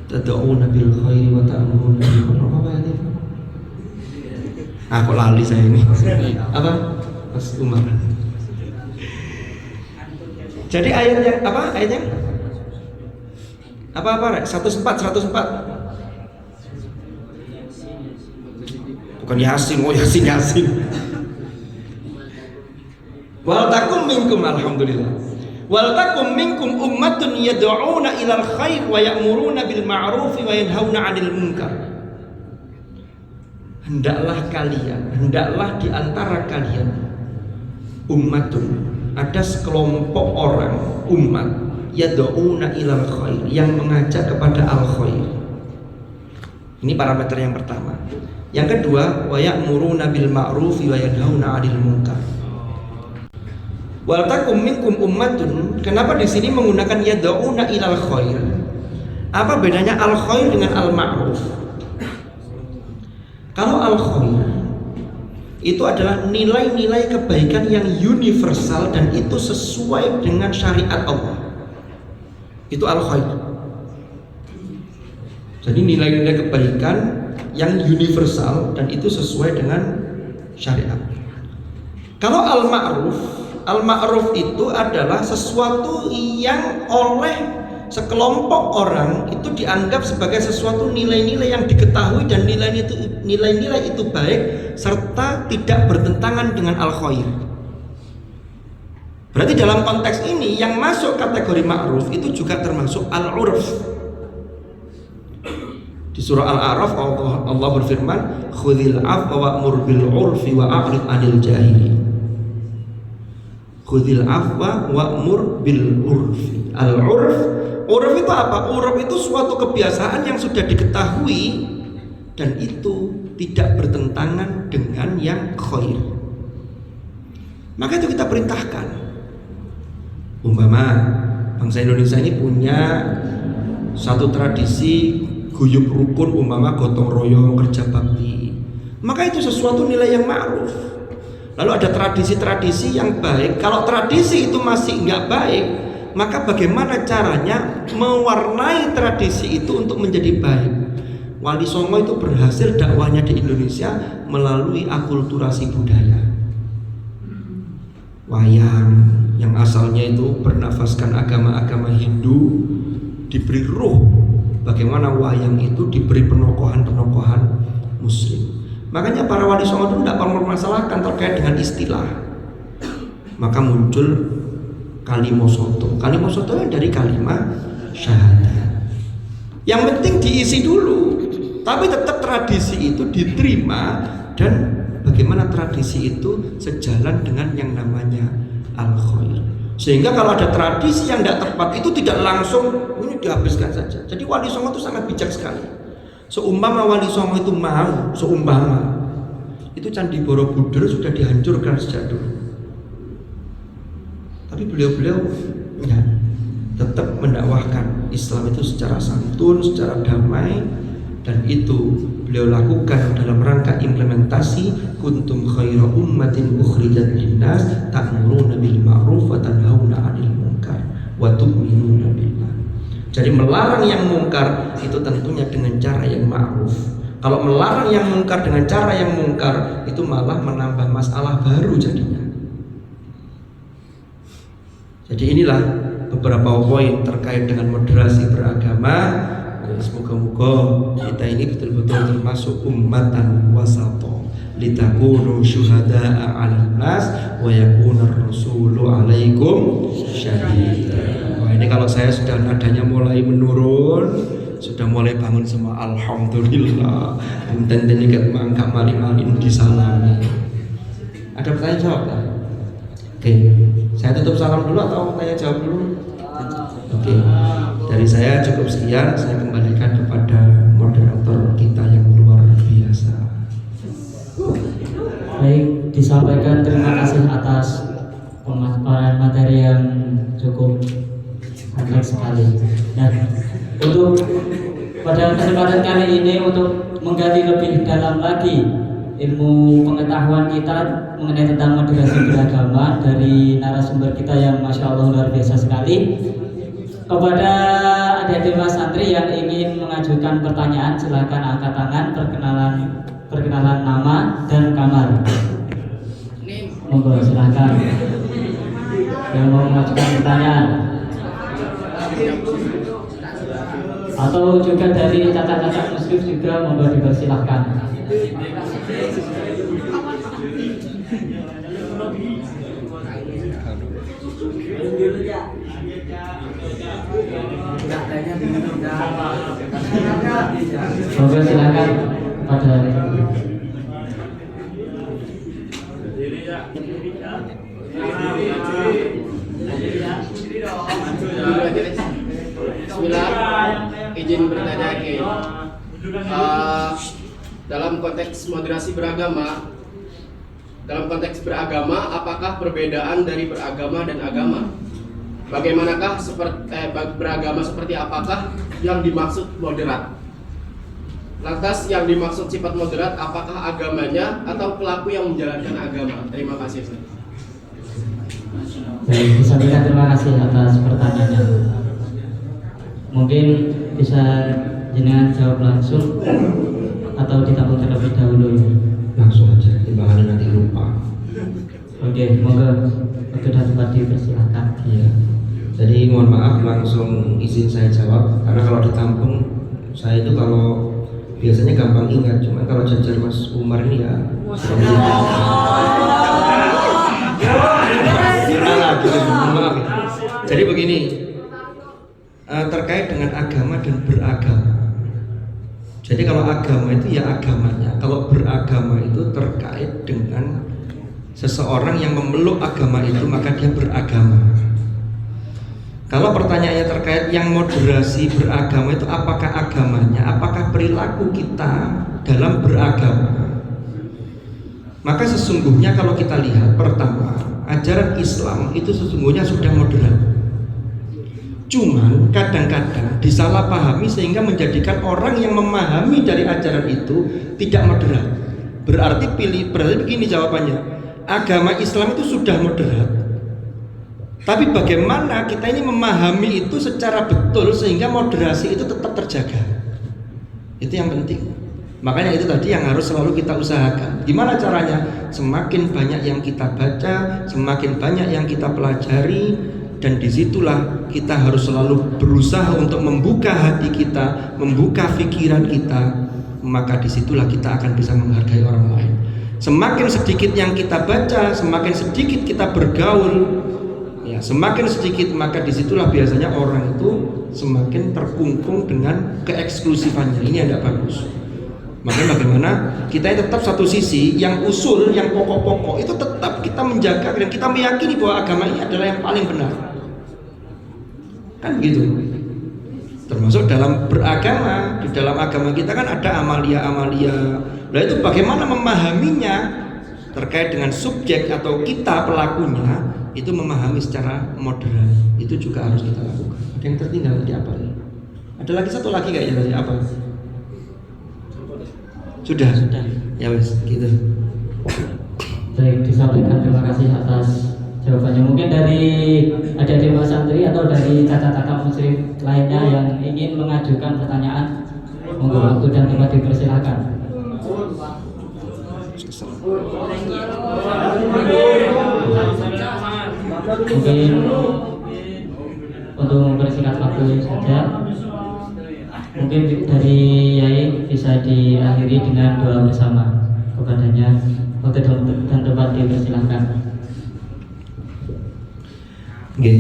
Tad'una bil khairi wa ta'muruna bil ma'ruf. Apa itu? Kok lali saya ini. Apa? Mas Umar. Jadi ayatnya apa? Ayatnya? Apa? 104. Bukan Yasin, Yasin. Wal takum minkum, alhamdulillah. Wal takum minkum ummatun yad'una ilal khair wa ya'muruna bil ma'ruf wa yanhauna 'anil munkar. Hendaklah di antara kalian ummatun, ada sekelompok orang, umat, yad'una ilal khair, yang mengajak kepada al khair. Ini parameter yang pertama. Yang kedua, wa ya'muruna bil ma'ruf wa yanhauna 'anil munkar. Wal takum minkum ummatun, kenapa di sini menggunakan yad'una ilal khair? Apa bedanya al khair dengan al ma'ruf? Kalau al-khair itu adalah nilai-nilai kebaikan yang universal dan itu sesuai dengan syariat Allah. Itu al-khair. Jadi nilai-nilai kebaikan yang universal dan itu sesuai dengan syariat. Kalau al-ma'ruf itu adalah sesuatu yang oleh sekelompok orang itu dianggap sebagai sesuatu nilai-nilai yang diketahui dan nilai-nilai itu baik serta tidak bertentangan dengan al-khair. Berarti dalam konteks ini yang masuk kategori ma'ruf itu juga termasuk al-urf. Di surah Al-A'raf Allah berfirman, "Khudhil 'afwa wa'mur bil 'urfi wa a'rid 'anil jahilin." Khudhil 'afwa wa'mur bil 'urfi. Al-'urf, uruf itu apa? Uruf itu suatu kebiasaan yang sudah diketahui dan itu tidak bertentangan dengan yang khair. Maka itu kita perintahkan. Umpama bangsa Indonesia ini punya satu tradisi guyub rukun, umpama gotong royong, kerja bakti. Maka itu sesuatu nilai yang ma'ruf. Lalu ada tradisi-tradisi yang baik. Kalau tradisi itu masih nggak baik, maka bagaimana caranya mewarnai tradisi itu untuk menjadi baik? Wali Songo itu berhasil dakwahnya di Indonesia melalui akulturasi budaya. Wayang yang asalnya itu bernafaskan agama-agama Hindu diberi ruh. Bagaimana wayang itu diberi penokohan-penokohan Muslim. Makanya para wali songo itu tidak mempermasalahkan terkait dengan istilah. Maka muncul kalimosoto. Kalimosoto yang dari kalimat syahadat. Yang penting diisi dulu. Tapi tetap tradisi itu diterima, dan bagaimana tradisi itu sejalan dengan yang namanya al-khair. Sehingga kalau ada tradisi yang tidak tepat itu tidak langsung ini dihabiskan saja. Jadi wali songo itu sangat bijak sekali. Seumpama wali songo itu mau, seumpama itu Candi Borobudur sudah dihancurkan sejak dulu. Tapi beliau-beliau ya, tetap mendakwahkan Islam itu secara santun, secara damai, dan itu beliau lakukan dalam rangka implementasi kuntum khaira ummatin ukhrijat linnas ta'muruna bil ma'ruf wa tanhauna 'anil munkar wa tu'minuna billah. Jadi melarang yang mungkar itu tentunya dengan cara yang ma'ruf. Kalau melarang yang mungkar dengan cara yang mungkar itu malah menambah masalah baru jadinya. Jadi inilah beberapa poin terkait dengan moderasi beragama. Semoga-moga kita ini betul-betul termasuk ummatan wasato litakunu syuhada'a 'alan nas wa yakuna rasulu 'alaikum syahida. Wah, ini kalau saya sudah nadanya mulai menurun, sudah mulai bangun semua alhamdulillah. Enten ini kat mangka mali-malin disalami. Ada pertanyaan jawab tak? Oke, saya tutup salam dulu atau tanya jawab dulu? Oke, dari saya cukup sekian. Saya kembalikan kepada moderator kita yang luar biasa. Baik, disampaikan terima kasih atas pemaparan materi yang cukup menarik sekali. Dan untuk pada kesempatan kali ini untuk menggali lebih dalam lagi ilmu pengetahuan kita mengenai tentang moderasi beragama dari narasumber kita yang masya Allah luar biasa sekali. Kepada adik-adik mas santri yang ingin mengajukan pertanyaan, silakan angkat tangan, perkenalan nama dan kamar. Monggo silakan yang mau mengajukan pertanyaan. Atau juga dari cacat-cacat muslim juga monggo dipersilahkan. Monggo silakan pada Bismillah, izin bertanya lagi. Dalam konteks moderasi beragama, apakah perbedaan dari beragama dan agama? Bagaimanakah beragama seperti apakah yang dimaksud moderat? Lantas yang dimaksud sifat moderat apakah agamanya atau pelaku yang menjalankan agama? Terima kasih. baik, disampaikan terima kasih atas pertanyaannya. Mungkin bisa jenengan jawab langsung atau ditampung terlebih dahulu ya? Langsung aja, timbangannya nanti lupa. Oke, moga waktu dan tempat dipersilakan. Iya. Jadi mohon maaf, langsung izin saya jawab karena kalau ditampung saya itu kalau biasanya gampang ingat, cuma kalau jajar Mas Umar ini ya. Maaf. Jadi begini, terkait dengan agama dan beragama. Jadi kalau agama itu ya agamanya, kalau beragama itu terkait dengan seseorang yang memeluk agama itu maka dia beragama. Kalau pertanyaannya terkait yang moderasi beragama itu apakah agamanya, apakah perilaku kita dalam beragama? Maka sesungguhnya kalau kita lihat, pertama, ajaran Islam itu sesungguhnya sudah moderat. Cuman kadang-kadang disalahpahami sehingga menjadikan orang yang memahami dari ajaran itu tidak moderat. Berarti begini jawabannya, agama Islam itu sudah moderat, tapi bagaimana kita ini memahami itu secara betul sehingga moderasi itu tetap terjaga. Itu yang penting. Makanya itu tadi yang harus selalu kita usahakan. Gimana caranya? Semakin banyak yang kita baca, semakin banyak yang kita pelajari, dan disitulah kita harus selalu berusaha untuk membuka hati kita, membuka pikiran kita, maka disitulah kita akan bisa menghargai orang lain. Semakin sedikit yang kita baca, semakin sedikit kita bergaul, ya, semakin sedikit maka disitulah biasanya orang itu semakin terkungkung dengan keeksklusifannya. Ini yang tidak bagus. Makanya bagaimana kita tetap satu sisi, yang usul, yang pokok-pokok itu tetap kita menjaga dan kita meyakini bahwa agama ini adalah yang paling benar. Kan begitu. Termasuk dalam beragama, di dalam agama kita kan ada amalia-amalia. Nah itu bagaimana memahaminya terkait dengan subjek atau kita pelakunya, itu memahami secara moderat. Itu juga harus kita lakukan. Ada yang tertinggal tadi apa nih? Ada lagi satu lagi kayaknya tadi apa? Sudah. Ya wes, gitu. Baik, disampaikan terima kasih atas jawabannya. Mungkin dari adik-adik Mas santri atau dari kakak-kakak muslim lainnya yang ingin mengajukan pertanyaan, monggo waktu dan tempat dipersilakan. Mungkin untuk mempersingkat waktu saja, mungkin dari Yai bisa diakhiri dengan doa bersama kepadanya. Waktu dan tempat dipersilakan. Oke,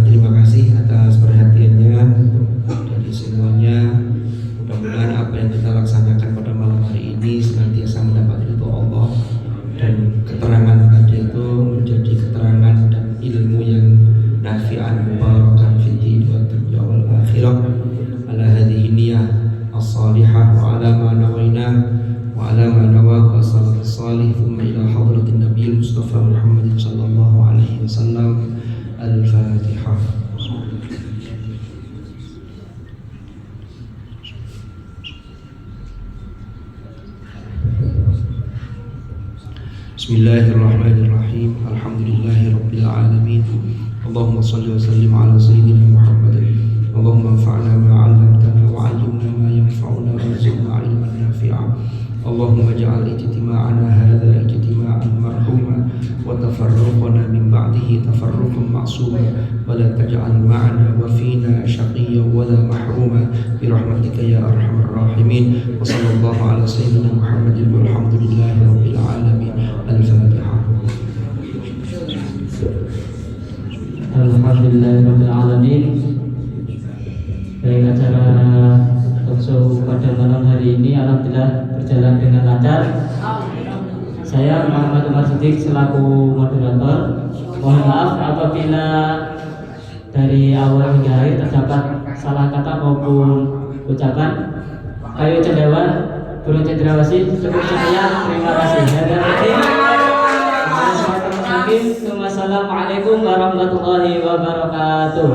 terima kasih atas perhatiannya dari semuanya. Mudah-mudahan apa yang kita laksanakan pada malam hari ini senantiasa mendapat ridho Allah, dan keterangan tadi itu menjadi keterangan dan ilmu yang nafi'an mubarakan fid din wa dunya wal akhirah ala hadhihi niyyah as-salihah wa ala ma nawaina wa ala ma nawahu as-salaf as-salih thumma ila hadratin nabiyil mustafa Muhammadin sallallahu alaihi wasallam. Al-Fatihah. Bismillahirrahmanirrahim. Alhamdulillahirabbil alamin. Allahumma shalli wa sallim ala sayyidina Muhammadin. Allahumma anfa'na ma 'allamtana wa 'allimna ma yanfa'una warzuqna 'ilman nafi'a. Allahumma ij'al ijtima'ana hadha ijtima'an marhuma wa tafarruqana min ba'dihi tafarruqan ma'suma wa la taj'al ma'ana wa fina shaqiyyan wa la mahruma bi rahmatika ya arhamar rahimin. Wa sallallahu ala sayyidina Muhammadin walhamdulillahi rabbil alamin. Al-Fatihah. Alhamdulillahirabbil alamin. Baik, acara talkshow pada malam hari ini alhamdulillah berjalan dengan lancar. Saya Muhammad Umar Siddiq selaku moderator. Mohon maaf apabila dari awal hingga akhir terdapat salah kata maupun ucapan. Kayu cendawan, burung cendrawasih. Cukup sekian, terima kasih. Wassalamualaikum warahmatullahi wabarakatuh.